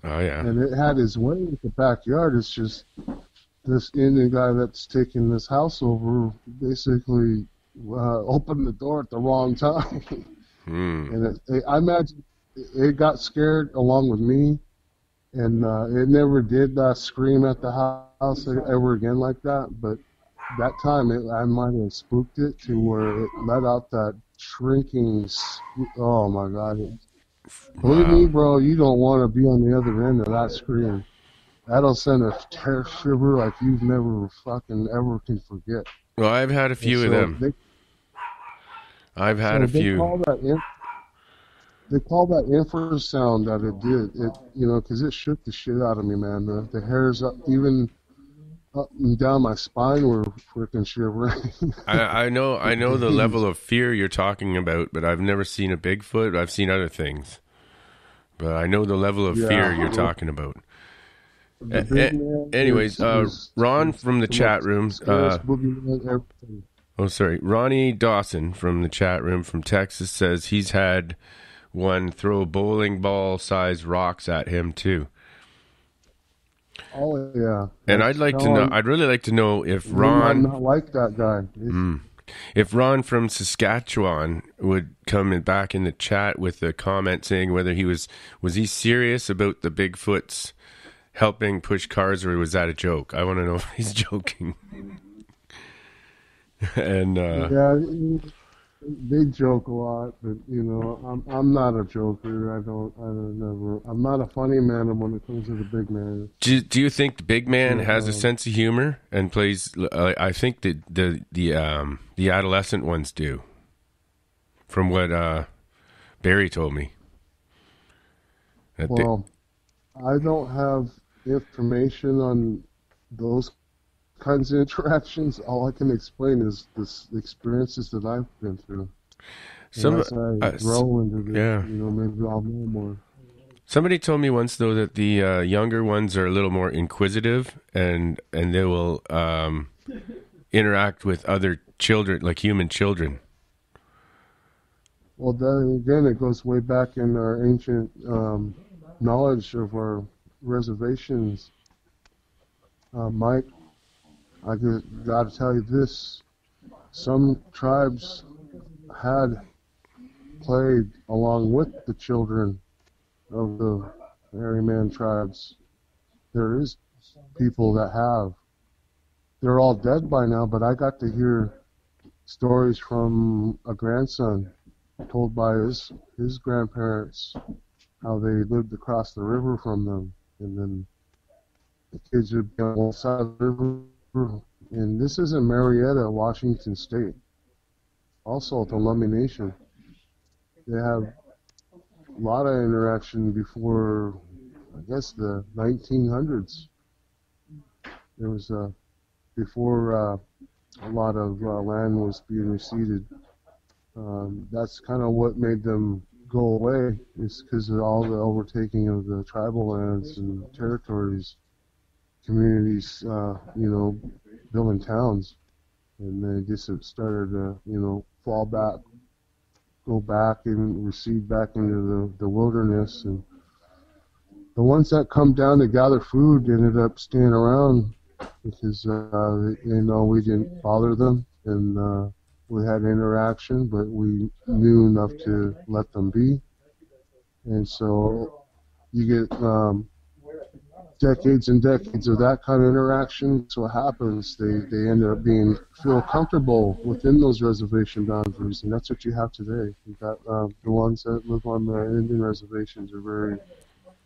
S1: Oh yeah.
S3: And it had his way with the backyard. It's just this Indian guy that's taking this house over basically opened the door at the wrong time. And I imagine it got scared along with me, and it never did scream at the house ever again like that. But that time, I might have spooked it to where it let out that shrinking. Oh my God! Believe me, bro, you don't want to be on the other end of that scream. That'll send a terror shiver like you've never fucking ever can forget.
S1: Well, I've had a few of them. I've had a few.
S3: They call that infrasound that it did. It, you know, because it shook the shit out of me, man. The hairs up, even up and down my spine were freaking shivering.
S1: I know the level of fear you're talking about, but I've never seen a Bigfoot. I've seen other things, but I know the level of fear you're talking about. Anyways, Ron from the chat room. Ronnie Dawson from the chat room from Texas says he's had one throw bowling ball sized rocks at him too.
S3: Oh yeah.
S1: And I'd really like to know if Ron.
S3: I'm not like that guy.
S1: If Ron from Saskatchewan would come back in the chat with a comment saying whether was he serious about the Bigfoots helping push cars, or was that a joke? I want to know if he's joking. And
S3: yeah, they joke a lot, but you know, I'm not a joker. I'm not a funny man when it comes to the big man.
S1: Do you think the big man has a sense of humor and plays? I think that the adolescent ones do. From what Barry told me.
S3: Well, I don't have information on those kinds of interactions. All I can explain is the experiences that I've been through. As I grow into this, you know, maybe I'll know more.
S1: Somebody told me once, though, that the younger ones are a little more inquisitive, and they will interact with other children, like human children.
S3: Well, then again, it goes way back in our ancient knowledge of our reservations. Mike, I got to tell you this. Some tribes had played along with the children of the hairy man tribes. There is people that have. They're all dead by now, but I got to hear stories from a grandson told by his grandparents how they lived across the river from them, and then the kids would be on one side of the river. And this is in Marietta, Washington State, also the Lummi Nation. They have a lot of interaction before, I guess, the 1900s. There was before a lot of land was being receded. That's kind of what made them go away, is because of all the overtaking of the tribal lands and territories, communities, you know, building towns, and they just started to, you know, fall back, go back and recede back into the wilderness. And the ones that come down to gather food ended up staying around because, you know, we didn't bother them, and we had interaction, but we knew enough to let them be. And so you get decades and decades of that kind of interaction. So what happens? They end up feel comfortable within those reservation boundaries, and that's what you have today. You got the ones that live on the Indian reservations are very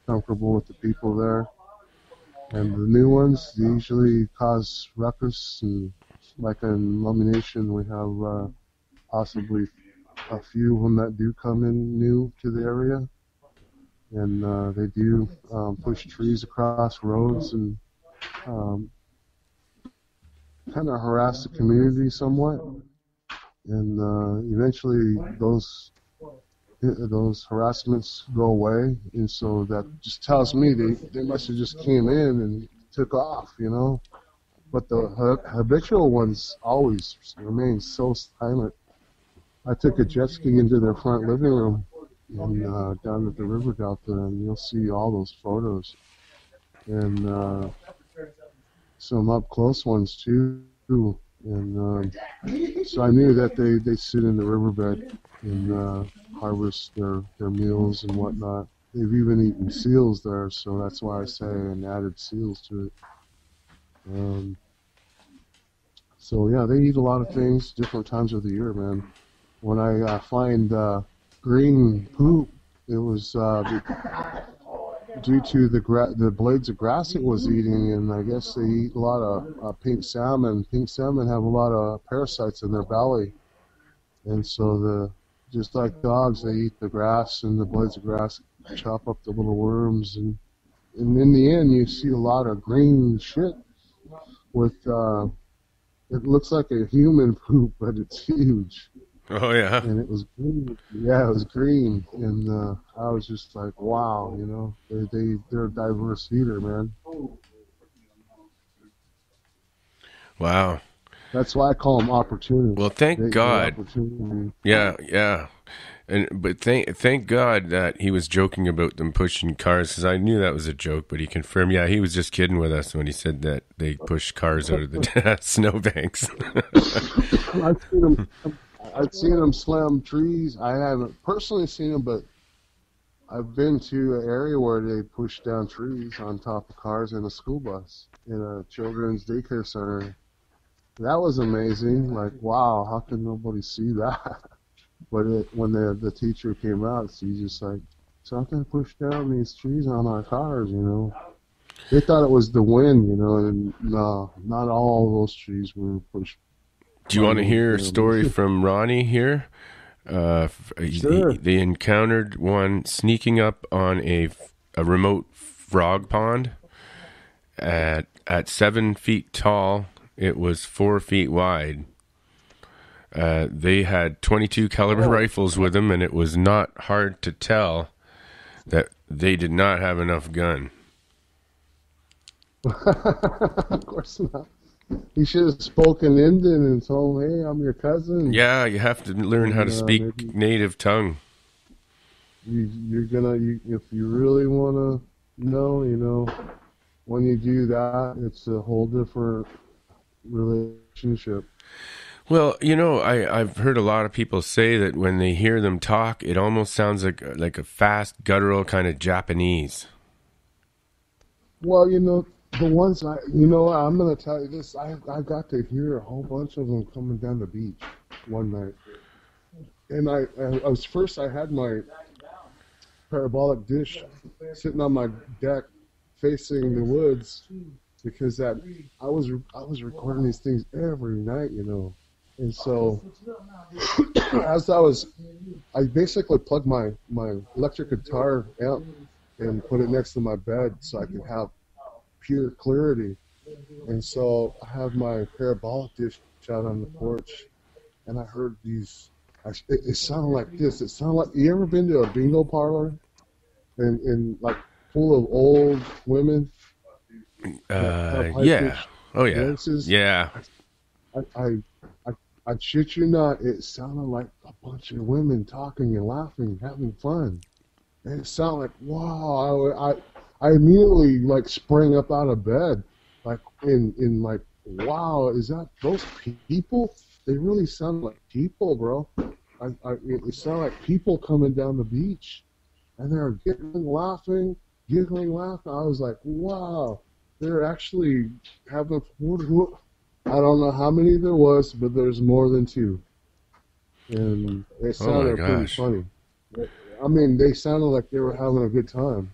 S3: comfortable with the people there, and the new ones, they usually cause ruckus. And like in Lummi Nation, we have possibly a few of them that do come in new to the area, and they do push trees across roads and kind of harass the community somewhat. And eventually those harassments go away, and so that just tells me they must have just came in and took off, you know. But the habitual ones always remain so silent. I took a jet ski into their front living room and down at the river delta, and you'll see all those photos, and some up close ones too. And so I knew that they sit in the riverbed and harvest their meals and whatnot. They've even eaten seals there, so that's why I say and added seals to it. So yeah, they eat a lot of things different times of the year, man. When I find green poop, it was due to the blades of grass it was eating, and I guess they eat a lot of pink salmon. Pink salmon have a lot of parasites in their belly, and so just like dogs, they eat the grass, and the blades of grass chop up the little worms, and in the end, you see a lot of green shit with it looks like a human poop, but it's huge.
S1: Oh, yeah.
S3: And it was green. Yeah, it was green. And I was just like, wow, you know, they're a diverse eater, man.
S1: Wow.
S3: That's why I call them opportunists.
S1: Well, thank God. Yeah. But thank God that he was joking about them pushing cars, because I knew that was a joke, but he confirmed, yeah, he was just kidding with us when he said that they push cars out of the snowbanks.
S3: I've seen them slam trees. I haven't personally seen them, but I've been to an area where they push down trees on top of cars in a school bus in a children's daycare center. That was amazing. Like, wow, how can nobody see that? But when the teacher came out, she's just like, something pushed down these trees on our cars, you know. They thought it was the wind, you know, and no, not all those trees were pushed.
S1: Do you want to hear a story from Ronnie here?
S3: Sure.
S1: They encountered one sneaking up on a remote frog pond at 7 feet tall. It was 4 feet wide. They had 22 caliber rifles with them, and it was not hard to tell that they did not have enough gun.
S3: Of course not. He should have spoken Indian and told him, hey, I'm your cousin.
S1: Yeah, you have to learn how to speak native tongue.
S3: You're gonna, if you really want to know, you know, when you do that, it's a whole different relationship.
S1: Well, you know, I've heard a lot of people say that when they hear them talk, it almost sounds like a fast, guttural kind of Japanese.
S3: Well, you know, the ones I'm going to tell you this. I got to hear a whole bunch of them coming down the beach one night. And I had my parabolic dish sitting on my deck facing the woods because I was recording these things every night, you know. And so I basically plugged my electric guitar amp and put it next to my bed so I could have pure clarity. And so I have my parabolic dish out on the porch, and I heard these. It sounded like this. It sounded like, you ever been to a bingo parlor and like full of old women?
S1: Yeah. Oh yeah.
S3: Dances?
S1: Yeah.
S3: I shit you not, it sounded like a bunch of women talking and laughing, having fun. And it sounded like, wow. I immediately like sprang up out of bed, like in like, wow, is that those people? They really sound like people, bro. It sounded like people coming down the beach, and they were getting laughing, giggling, laughing. I was like, wow, they're actually having. I don't know how many there was, but there's more than two, and it
S1: Oh my
S3: sounded pretty
S1: gosh.
S3: funny. I mean, they sounded like they were having a good time,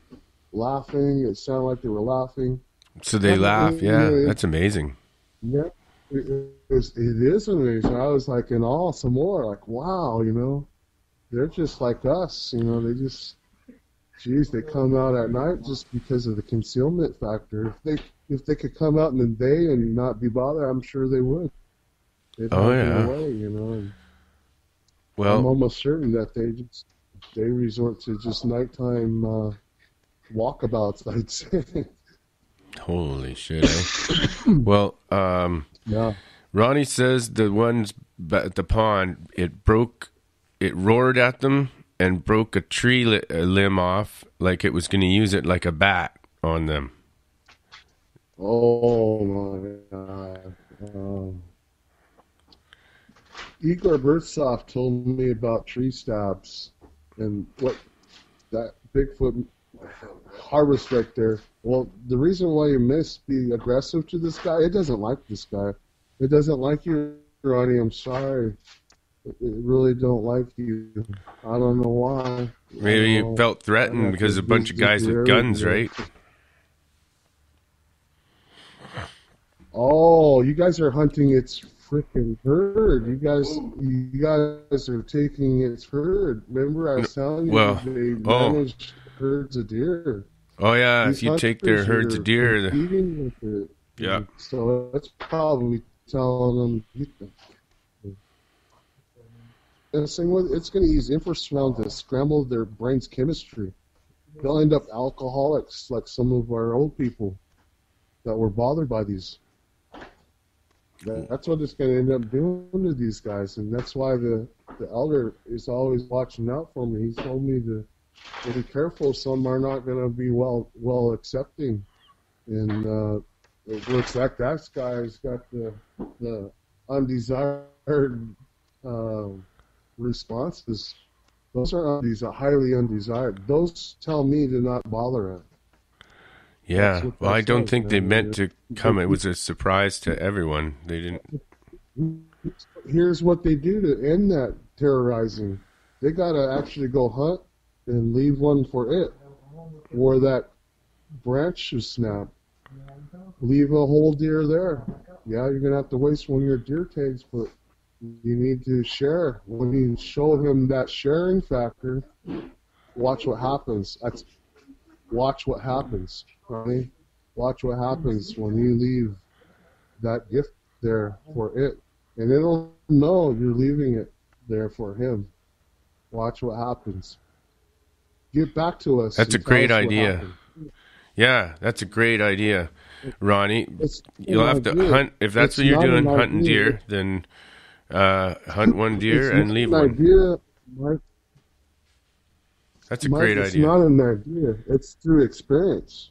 S3: laughing. It sounded like they were laughing.
S1: So they laugh.
S3: You
S1: Yeah,
S3: know,
S1: that's amazing.
S3: yeah, it is amazing. I was like in awe some more. Like, wow, they're just like us. Geez, they come out at night just because of the concealment factor. If they could come out in the day and not be bothered, I'm sure they would. They'd
S1: Oh
S3: hide
S1: yeah.
S3: away, And I'm
S1: Well,
S3: almost certain that they resort to just nighttime walkabouts. I'd say.
S1: holy shit. Eh? Well,
S3: Yeah.
S1: Ronnie says the ones at the pond, it roared at them and broke a tree limb off like it was going to use it like a bat on them.
S3: Oh my God. Igor Bertsoff told me about tree stabs and what that Bigfoot harvest right there. Well, the reason why you must be aggressive to this guy, it doesn't like this guy. It doesn't like you, Ronnie. I'm sorry. It really don't like you. I don't know why.
S1: Maybe you felt
S3: I'd
S1: threatened
S3: have
S1: because
S3: to
S1: a bunch of
S3: visit
S1: guys
S3: your
S1: with
S3: area
S1: guns,
S3: today.
S1: right?
S3: Oh, you guys are hunting its freaking herd. You guys are taking its herd. Remember, I was telling you
S1: Well,
S3: they
S1: oh.
S3: manage herds of deer.
S1: Oh yeah,
S3: These
S1: if you take their
S3: hunters
S1: herds of
S3: are
S1: deer,
S3: competing with it.
S1: yeah.
S3: So that's probably telling them. And the thing with it's going to use infrasound to scramble their brain's chemistry. They'll end up alcoholics like some of our old people that were bothered by these. That's what it's going to end up doing to these guys, and that's why the elder is always watching out for me. He told me to be careful. Some are not going to be well accepting, and it looks like that guy's got the undesired responses. Those are highly undesired. Those tell me to not bother him.
S1: Yeah.
S3: what
S1: Well,
S3: that
S1: I don't
S3: says,
S1: think they
S3: man.
S1: meant to come. It was a surprise to everyone. They didn't.
S3: Here's what they do to end that terrorizing. They gotta actually go hunt and leave one for it, or that branch is snapped. Leave a whole deer there. Yeah, you're gonna have to waste one of your deer tags, but you need to share. When you show him that sharing factor, watch what happens. Watch what happens, honey. Watch what happens when you leave that gift there for it. And it'll know you're leaving it there for him. Watch what happens. Get back to us.
S1: That's a
S3: and tell
S1: great
S3: us what
S1: idea.
S3: happened.
S1: Yeah, that's a great idea, Ronnie.
S3: It's
S1: You'll
S3: an
S1: have to
S3: idea.
S1: hunt if that's
S3: It's
S1: what you're
S3: not
S1: doing,
S3: an
S1: hunting
S3: idea.
S1: deer. Then hunt one deer
S3: It's
S1: and
S3: not
S1: leave
S3: an
S1: one.
S3: idea, Mike.
S1: That's a
S3: Mike,
S1: great
S3: it's
S1: idea.
S3: not an idea. It's through experience.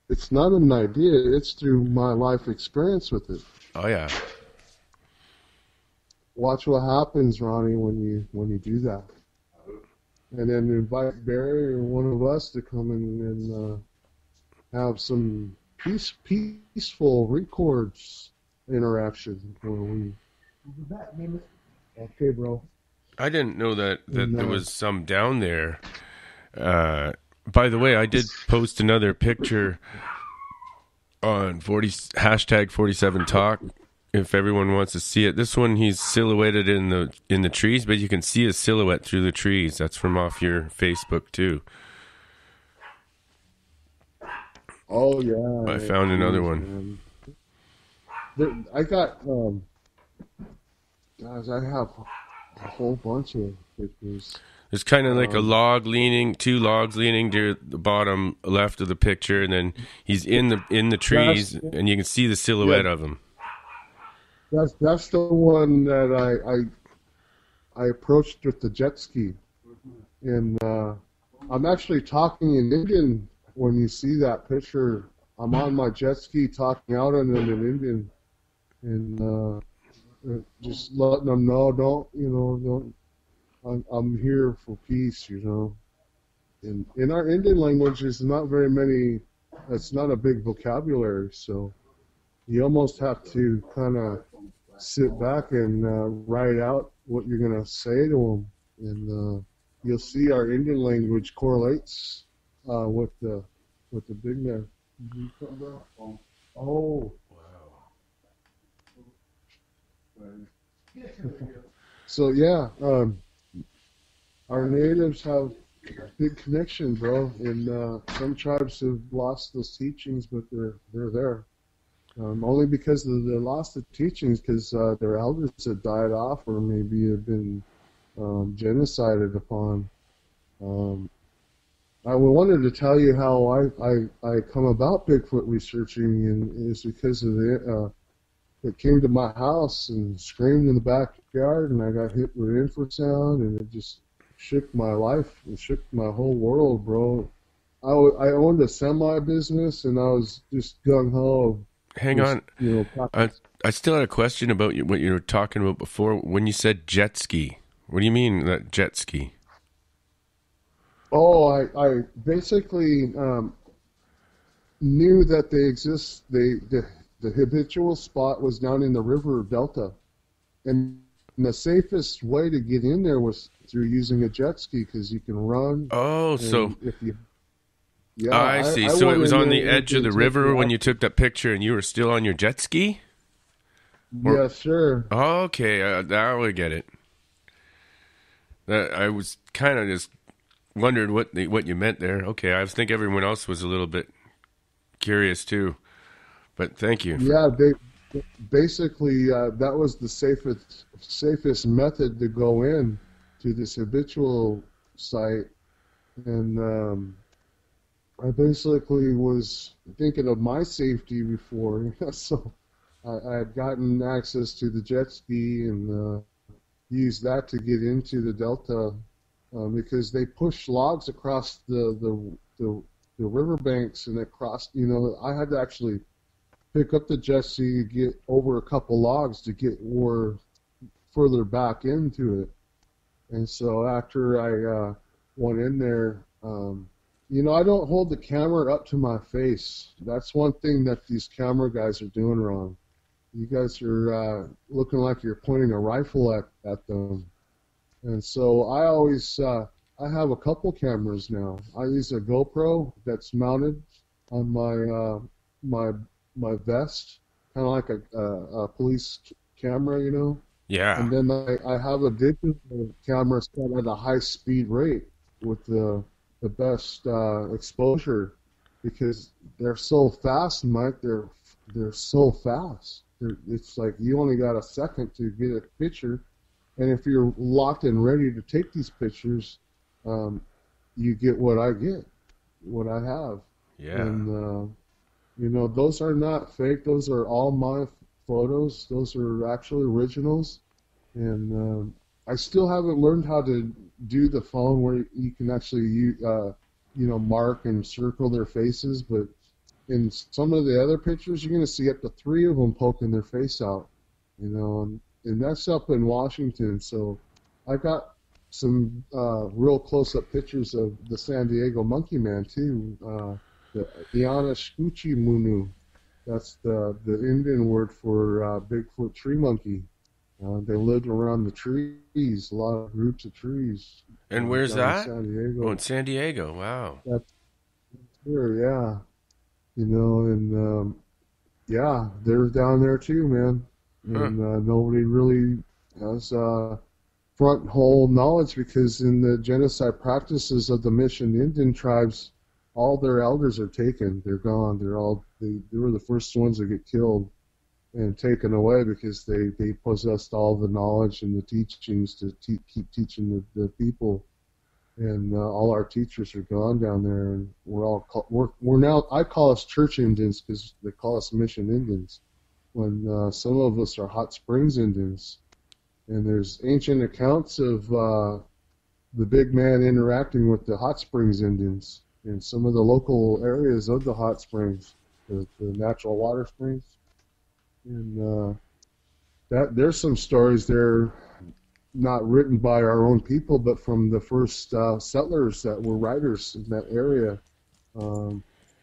S3: It's not an idea. It's through my life experience with it.
S1: Oh yeah.
S3: Watch what happens, Ronnie, when you do that. And then invite Barry or one of us to come in and have some peaceful records interaction where we. Okay, bro.
S1: I didn't know that there
S3: No.
S1: was some down there. By the way, I did post another picture on hashtag 47talk. If everyone wants to see it, this one he's silhouetted in the trees, but you can see his silhouette through the trees. That's from off your Facebook too.
S3: Oh yeah.
S1: I found another one.
S3: I got guys. I have a whole bunch of pictures.
S1: There's kind of like two logs leaning to the bottom left of the picture, and then he's in the trees, and you can see the silhouette of him.
S3: That's the one that I approached with the jet ski, and I'm actually talking in Indian when you see that picture. I'm on my jet ski talking out on them in Indian, and just letting them know, don't. I'm here for peace, in our Indian language, there's not very many. It's not a big vocabulary, so you almost have to kind of sit back and write out what you're gonna say to them, and you'll see our Indian language correlates with the big man. Oh. So yeah, our natives have big connection, bro. And some tribes have lost those teachings, but they're there. Only because they lost the teachings because their elders had died off or maybe have been genocided upon. I wanted to tell you how I come about Bigfoot researching, and it's because of it came to my house and screamed in the backyard, and I got hit with infrasound, and it just shook my life. It shook my whole world, bro. I owned a semi business, and I was just gung ho.
S1: Hang on. I still had a question about what you were talking about before. When you said jet ski, what do you mean that jet ski?
S3: Oh, I basically knew that they exist. The habitual spot was down in the river delta, and the safest way to get in there was through using a jet ski because you can run.
S1: Oh, so
S3: if you, yeah,
S1: I see. So it was on the edge of the river when you took that picture, and you were still on your jet ski.
S3: Yeah, sure.
S1: Okay, now I get it. I was kind of just wondered what you meant there. Okay, I think everyone else was a little bit curious too, but thank you.
S3: Yeah, basically that was the safest method to go in to this habitual site, and I basically was thinking of my safety before, so I had gotten access to the jet ski and used that to get into the delta. Because they push logs across the riverbanks and across, I had to actually pick up the jet ski to get over a couple logs to get further back into it. And so after I went in there, I don't hold the camera up to my face. That's one thing that these camera guys are doing wrong. You guys are looking like you're pointing a rifle at them. And so I always, I have a couple cameras now. I use a GoPro that's mounted on my vest, kind of like a police camera,
S1: Yeah.
S3: And then I have a digital camera set at a high speed rate with the best exposure because they're so fast, Mike. They're so fast. It's like you only got a second to get a picture. And if you're locked and ready to take these pictures, you get what I get, what I have.
S1: Yeah.
S3: And, those are not fake. Those are all my photos. Those are actually originals. And I still haven't learned how to do the phone where you can actually, mark and circle their faces. But in some of the other pictures, you're going to see up to 3 of them poking their face out, and that's up in Washington. So I got some real close-up pictures of the San Diego Monkey Man too. The Iana Munu. That's the Indian word for Bigfoot tree monkey. They lived around the trees, a lot of groups of trees.
S1: And where's that?
S3: In San Diego.
S1: Oh, in San Diego. Wow.
S3: That's sure, yeah. Yeah, they're down there too, man. And nobody really has front hole knowledge because in the genocide practices of the Mission Indian tribes, all their elders are taken. They're gone. They were the first ones to get killed and taken away because they possessed all the knowledge and the teachings to keep teaching the people. And all our teachers are gone down there, and we're now. I call us church Indians because they call us Mission Indians. When some of us are Hot Springs Indians, and there's ancient accounts of the big man interacting with the Hot Springs Indians in some of the local areas of the hot springs, the natural water springs, and that there's some stories there not written by our own people, but from the first settlers that were writers in that area,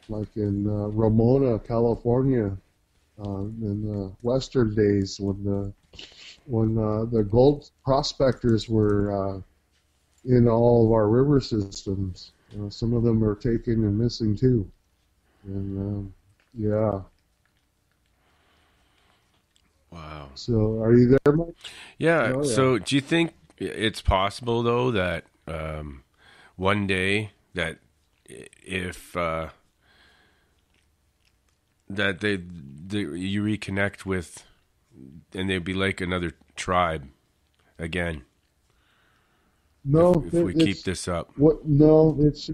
S3: like in Ramona, California, in the Western days when the gold prospectors were in all of our river systems. Some of them are taken and missing too. And yeah.
S1: Wow.
S3: So, are you there, Mike?
S1: Yeah.
S3: Oh, yeah.
S1: So, do you think it's possible though that one day that if that you reconnect with, and they'd be like another tribe again?
S3: No,
S1: if we keep this up.
S3: No, it's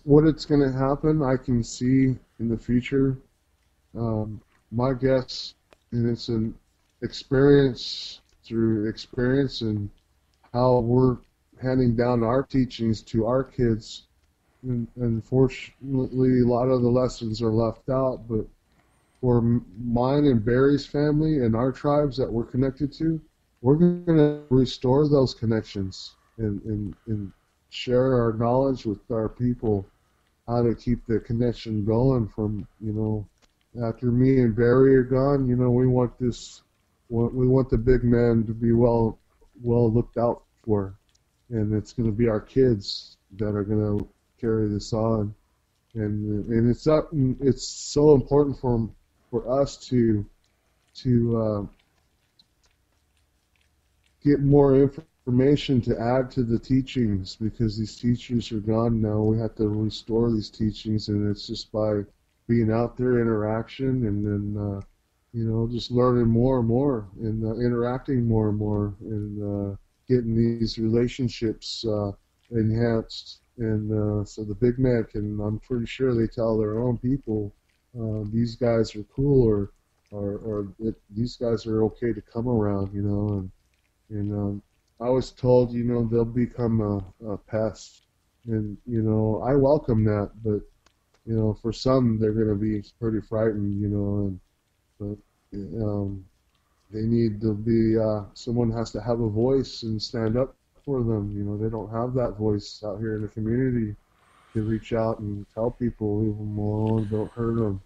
S3: what it's going to happen. I can see in the future. My guess, and it's an experience through experience and how we're handing down our teachings to our kids. And unfortunately, a lot of the lessons are left out. But for mine and Barry's family and our tribes that we're connected to, we're going to restore those connections and share our knowledge with our people, how to keep the connection going from, after me and Barry are gone, we want the big man to be well looked out for. And it's going to be our kids that are going to carry this on. And it's so important for us to get more information to add to the teachings, because these teachers are gone now. We have to restore these teachings, and it's just by being out there, interaction, and then just learning more and more, and interacting more and more, and getting these relationships enhanced. And so the big man can, I'm pretty sure they tell their own people, these guys are cool, or these guys are okay to come around, and I was told, they'll become a pest, and I welcome that, but for some they're going to be pretty frightened, but they need to be, someone has to have a voice and stand up for them. They don't have that voice out here in the community to reach out and tell people, leave them alone, don't hurt them.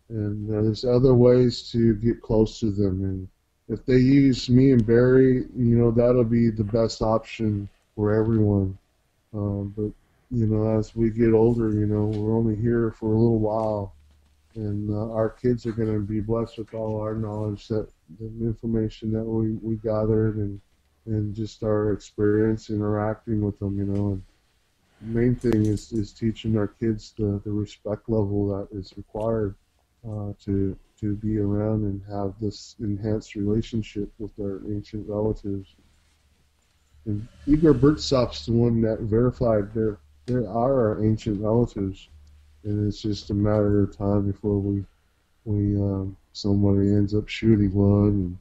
S3: And there's other ways to get close to them. And if they use me and Barry, that'll be the best option for everyone. But, as we get older, we're only here for a little while. And our kids are going to be blessed with all our knowledge, the information that we gathered, and just our experience interacting with them, And the main thing is teaching our kids the respect level that is required to be around and have this enhanced relationship with our ancient relatives. And Igor Burtsov's the one that verified there are our ancient relatives, and it's just a matter of time before somebody ends up shooting one, and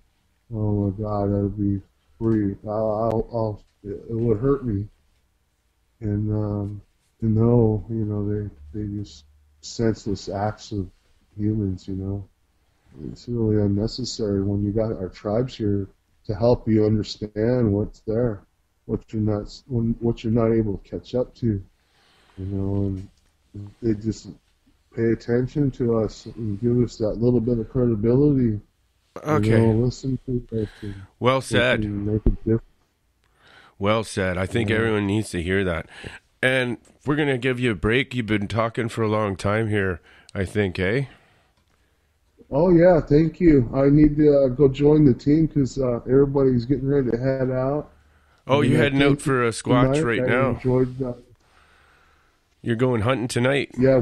S3: oh my God, that'd be free. It would hurt me, and to know, they just senseless acts of humans, It's really unnecessary when you got our tribes here to help you understand what's there, what you're not able to catch up to, and they just pay attention to us and give us that little bit of credibility.
S1: Okay.
S3: Listen to it.
S1: Well said.
S3: Make a difference.
S1: Well said. I think everyone needs to hear that. And we're going to give you a break. You've been talking for a long time here, I think, eh?
S3: Oh, yeah, thank you. I need to go join the team because everybody's getting ready to head out.
S1: Oh, you're heading out for a squatch
S3: tonight.
S1: right
S3: I
S1: now.
S3: Enjoyed,
S1: You're going hunting tonight?
S3: yeah.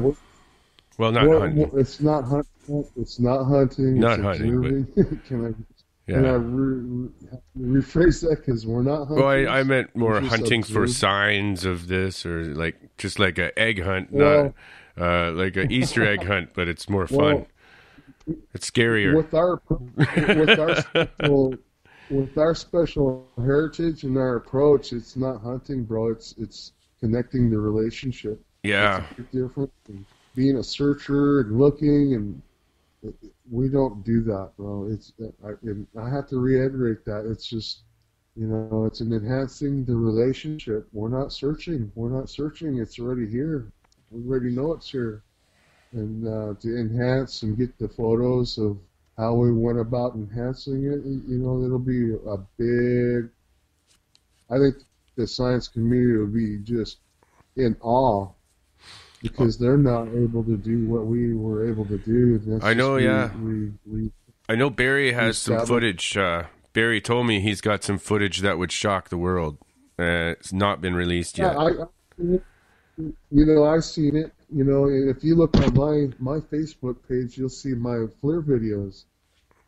S1: Well, not hunting.
S3: It's not hunting. It's not hunting.
S1: Not
S3: it's
S1: hunting,
S3: but... Can I rephrase that? Because we're not hunting.
S1: Well, I meant more hunting for
S3: observing.
S1: signs of this, or just like an egg hunt,
S3: Well,
S1: not like an Easter egg hunt, but it's more fun. It's scarier.
S3: With our special heritage and our approach, it's not hunting, bro. It's connecting the relationship.
S1: Yeah.
S3: It's a bit different than being a searcher and looking, and we don't do that, bro. I have to reiterate that. It's just You know, it's in enhancing the relationship. We're not searching. We're not searching. It's already here. We already know it's here. And to enhance and get the photos of how we went about enhancing it, you know, it'll be a big. I think the science community will be just in awe because they're not able to do what we were able to do. And that's
S1: I know, yeah.
S3: We
S1: I know Barry has some
S3: established-
S1: footage. Barry told me he's got some footage that would shock the world. It's not been released yet.
S3: You know, I've seen it. You know, if you look on my Facebook page, you'll see my FLIR videos.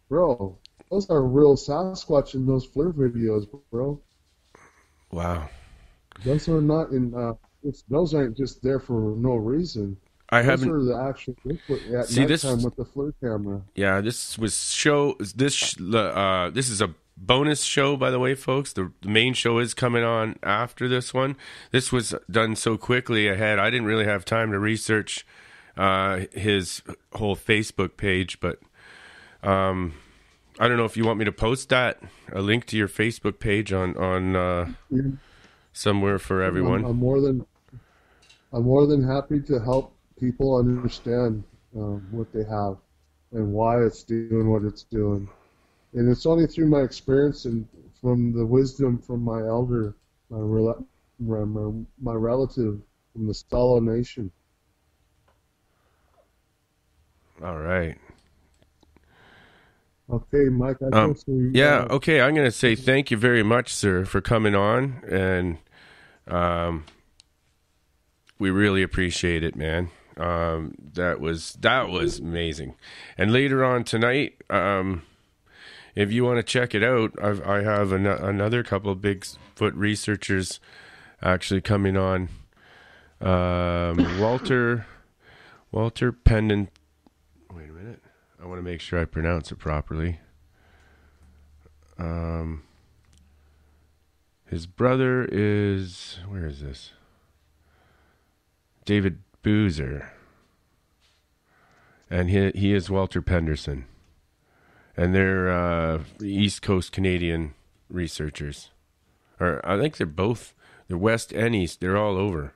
S3: Bro, those are real Sasquatch in those FLIR videos, bro.
S1: Wow.
S3: Those are not in. Those aren't just there for no reason.
S1: I
S3: Those
S1: haven't.
S3: are the actual Bigfoot at
S1: See, this-
S3: nighttime with the FLIR camera.
S1: Yeah, this is a bonus show, by the way, folks. The main show is coming on after this one. This was done so quickly ahead. I didn't really have time to research his whole Facebook page, but I don't know if you want me to post a link to your Facebook page on
S3: Yeah.
S1: somewhere for everyone.
S3: I'm more than happy to help people understand what they have and why it's doing what it's doing. And it's only through my experience and from the wisdom from my elder, my relative from the Stalo Nation.
S1: All right.
S3: Okay, Mike. I guess
S1: Yeah, okay. I'm going to say thank you very much, sir, for coming on, and we really appreciate it, man. That was amazing. And later on tonight, if you want to check it out, I have another couple of Bigfoot researchers actually coming on. Walter Pendant. Wait a minute. I want to make sure I pronounce it properly. His brother is, where is this? David Boozer. And he is Walter Penderson. And they're East Coast Canadian researchers. Or I think they're West and East. They're all over.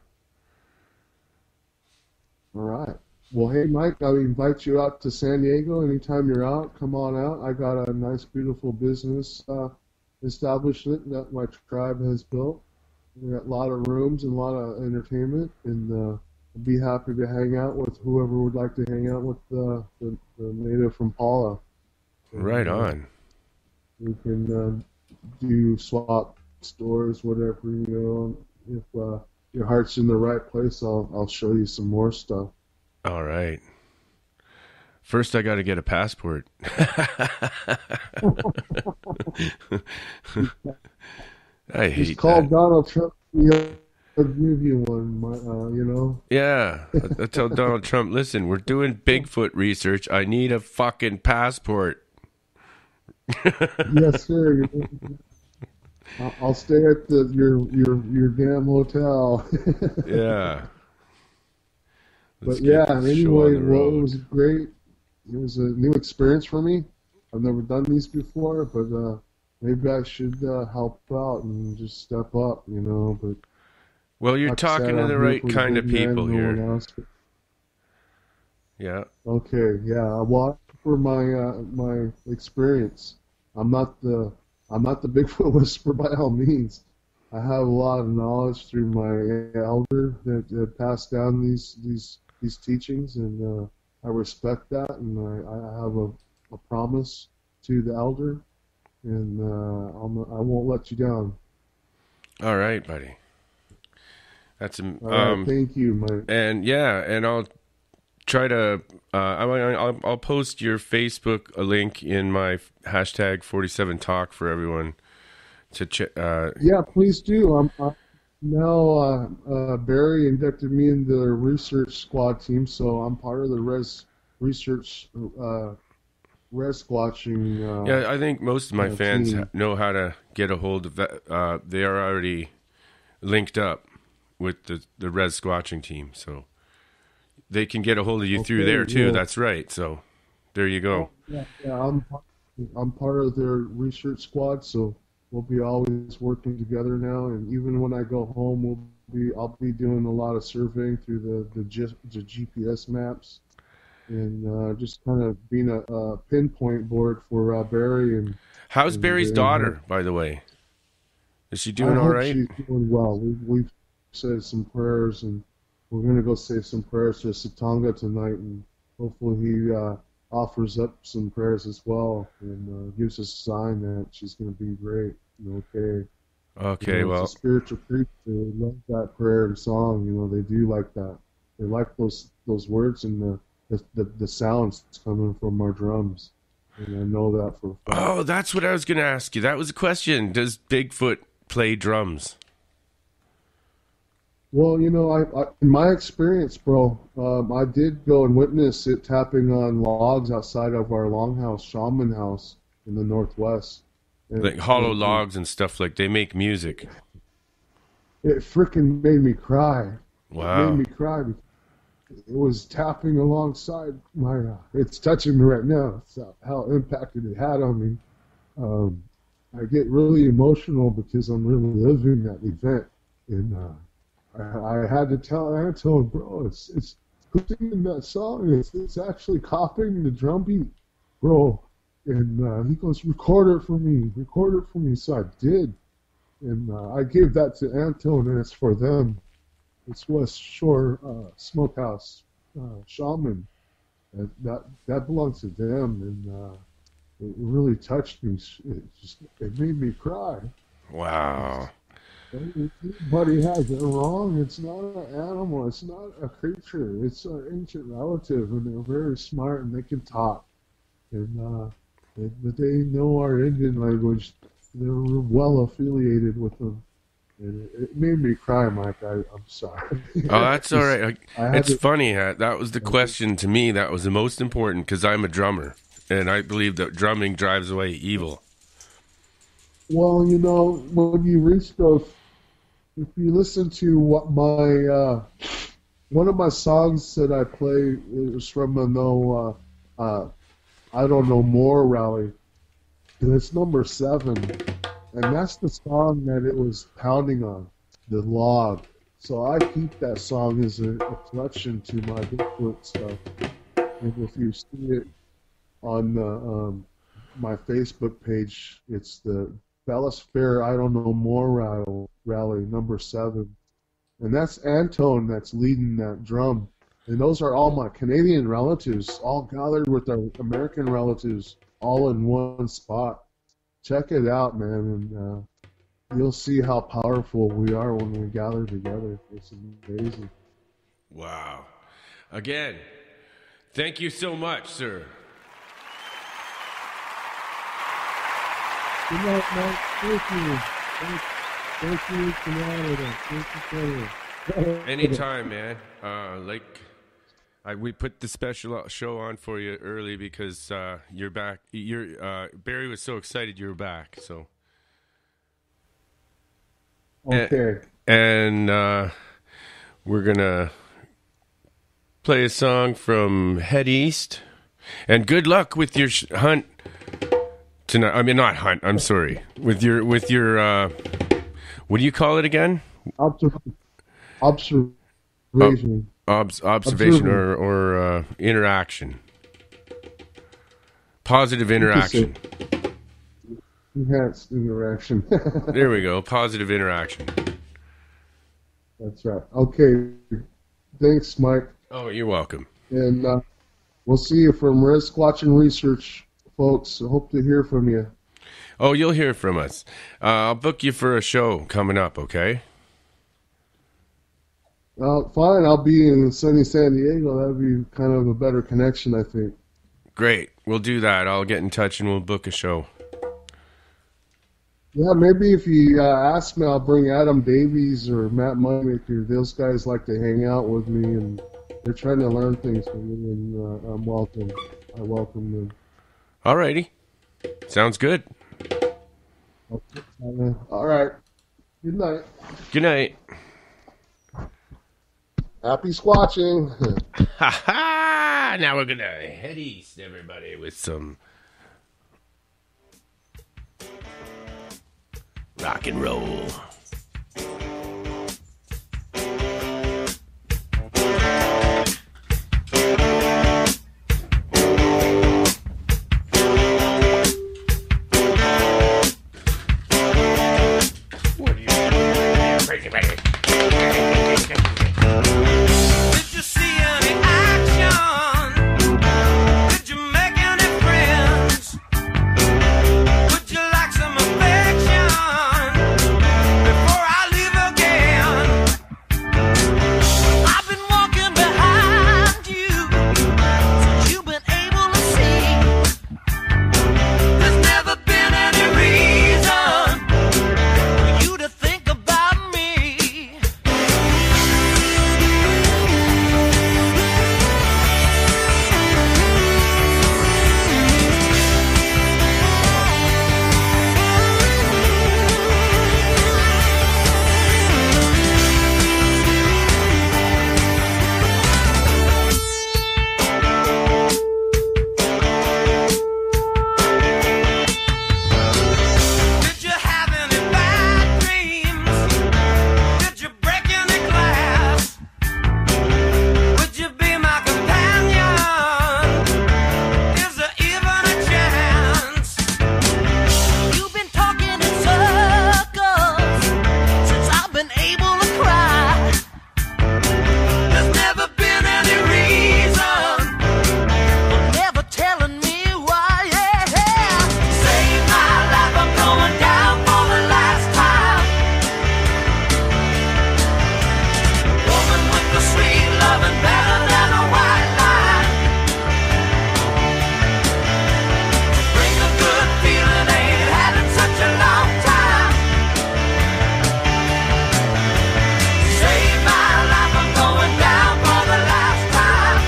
S3: All right. Well, hey, Mike, I invite you out to San Diego anytime you're out. Come on out. I got a nice, beautiful business establishment that my tribe has built. We got a lot of rooms and a lot of entertainment, and I'd be happy to hang out with whoever would like to hang out with the native from Paula.
S1: Right on.
S3: We can do swap stores, whatever, you know. If your heart's in the right place, I'll show you some more stuff.
S1: All right. First, I got to get a passport. I hate
S3: Just call
S1: that.
S3: Donald Trump. He'll give you one, you know.
S1: Yeah, I tell Donald Trump, listen, we're doing Bigfoot research. I need a fucking passport.
S3: Yes, sir. I'll stay at your damn hotel.
S1: Yeah. Let's
S3: But yeah,
S1: get this show on
S3: anyway,
S1: the
S3: well, it
S1: road.
S3: was great. It was a new experience for me. I've never done these before, but maybe I should help out and just step up, you know. But
S1: Well, you're
S3: like I said,
S1: talking to
S3: I'm
S1: the
S3: here
S1: right
S3: for the
S1: kind of
S3: big man,
S1: people
S3: no one
S1: here.
S3: else.
S1: Yeah.
S3: Okay, yeah. Well, for my my experience, I'm not the Bigfoot whisperer by all means. I have a lot of knowledge through my elder that passed down these teachings, and I respect that, and I have a promise to the elder, and I won't let you down.
S1: All right, buddy. That's
S3: All right, thank you, Mike.
S1: and yeah, and I'll try to I'll post your Facebook a link in my hashtag 47 talk for everyone to check.
S3: Yeah, please do. Now Barry inducted me into the research squad team, so I'm part of the Rez Squatching.
S1: Yeah, I think most of my fans
S3: team.
S1: know how to get a hold of that. They are already linked up with the Rez Squatching team, so they can get a hold of you through
S3: Okay,
S1: there too.
S3: yeah.
S1: That's right. So there you go.
S3: Yeah, I'm part of their research squad, so we'll be always working together now. And even when I go home, I'll be doing a lot of surveying through the GPS maps, and just kind of being a pinpoint board for Barry. And
S1: How's Barry's daughter, by the way? Is she doing all right?
S3: She's doing well. We've said some prayers, and we're going to go say some prayers to Satanga tonight, and hopefully he offers up some prayers as well, and gives us a sign that she's going to be great and okay.
S1: Okay,
S3: you know,
S1: well,
S3: it's a spiritual creature. They love that prayer and song. You know, they do like that. They like those words and the sounds coming from our drums. And I know that for a fact.
S1: oh, that's what I was going to ask you. That was a question. Does Bigfoot play drums?
S3: Well, you know, I in my experience, bro, I did go and witness it tapping on logs outside of our longhouse, shaman house in the Northwest. And,
S1: Like hollow logs and stuff, like they make music.
S3: It freaking made me cry.
S1: Wow.
S3: It made me cry. It was tapping alongside my. It's touching me right now. It's how impacted it had on me. I get really emotional because I'm really living that event, and I had to tell Anton, bro, it's who's singing that song? It's actually copying the drum beat, bro. And he goes, record it for me. So I did, and I gave that to Anton, and it's for them. It's West Shore Smokehouse Shaman. That belongs to them, and it really touched me. It made me cry.
S1: Wow.
S3: Everybody has it wrong. It's not an animal. It's not a creature. It's an ancient relative, and they're very smart, and they can talk. And but they know our Indian language. They're well affiliated with them. And it made me cry, Mike. I'm sorry.
S1: Oh, that's all right. It's funny. That was the
S3: Okay.
S1: question to me. That was the most important because I'm a drummer, and I believe that drumming drives away evil.
S3: Well, you know, when you reach those, if you listen to what my one of my songs that I play is from a I don't know more rally, and it's number 7, and that's the song that it was pounding on, the log. So I keep that song as a collection to my Bigfoot stuff, and if you see it on my Facebook page, it's the Dallas Fair I don't know more rally number 7, and that's Anton that's leading that drum. And those are all my Canadian relatives, all gathered with our American relatives, all in one spot. Check it out, man, and you'll see how powerful we are when we gather together. It's amazing.
S1: Wow. Again, thank you so much, sir.
S3: Good night, Mike. Thank you. Thank you, Canada. Thank you,
S1: Anytime, man. We put the special show on for you early because you're back. Barry was so excited you were back. So
S3: Okay.
S1: and we're gonna play a song from Head East. And good luck with your hunt tonight. I mean, not hunt. I'm sorry. With your what do you call it again?
S3: Observation.
S1: Observation or interaction. Positive interaction.
S3: Enhanced interaction.
S1: There we go. Positive interaction.
S3: That's right. Okay. Thanks, Mike.
S1: Oh, you're welcome.
S3: And we'll see you from Rez Squatching Research, folks. I hope to hear from you.
S1: Oh, you'll hear from us. I'll book you for a show coming up, okay?
S3: Fine. I'll be in sunny San Diego. That'd be kind of a better connection, I think.
S1: Great. We'll do that. I'll get in touch and we'll book a show.
S3: Yeah, maybe if you ask me, I'll bring Adam Davies or Matt Moneymaker. Those guys like to hang out with me, and they're trying to learn things from me, and I'm welcome. I welcome them.
S1: Alrighty. Sounds good.
S3: Okay. All right. Good night.
S1: Good night.
S3: Happy squatching.
S1: Ha ha! Now we're gonna head east, everybody, with some Rock and roll.
S5: Did you see any action? Did you make any friends? Would you like some affection before I leave again? I've been walking behind you since you've been able to see. There's never been any reason for you to think about me. Did you have any bad dreams? Did you break any glass? Would you be my companion? Is there even a chance? You've been talking in circles since I've been able to cry. There's never been any reason for never telling me why. Yeah, save my life, I'm going down for the last time. Woman with the sweet loving better than a white line. Bring a good feeling, ain't had in such a long time. Save my life, I'm going down for the last time.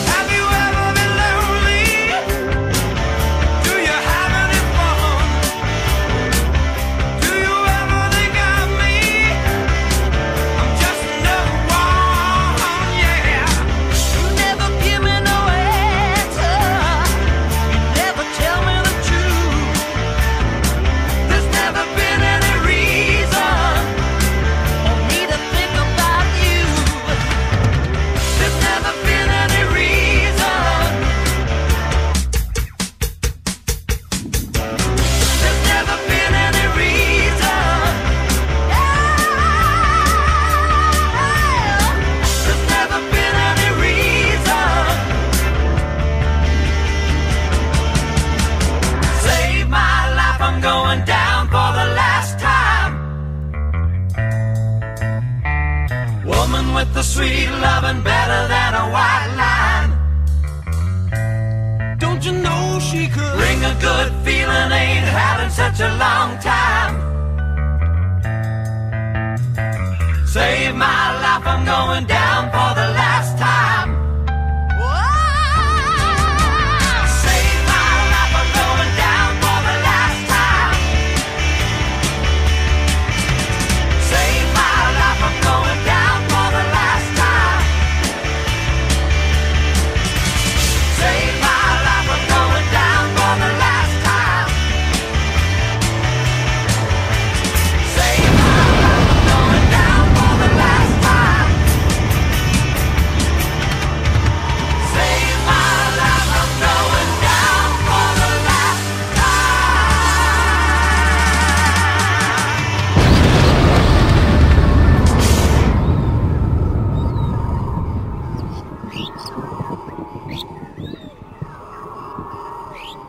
S5: Have you ever been lonely? Do you have any fun? Do you ever think of me? I'm just another one, yeah. You never give me no answer. You never tell me the truth. There's never been any reason for me to think about you. There's never been any reason. There's never been any reason. There's never been any reason. Save my life, I'm going down for the last time. Woman with the sweet loving better than a white line. Don't you know she could bring a good feeling, ain't had in such a long time. Save my life, I'm going down for the last time. Save my life, I'm going down for the last time. Save my life, I'm going down for the last time. Save my life, I'm going down for the last time. Save my life, I'm going down for the last time. Save my life, I'm going down for the last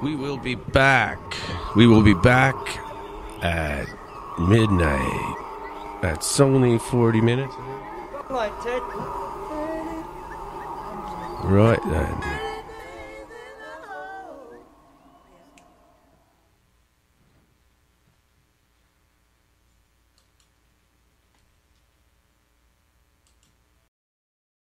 S1: We will be back. We will be back at midnight. That's only 40 minutes.
S6: like Ted.
S1: Right then.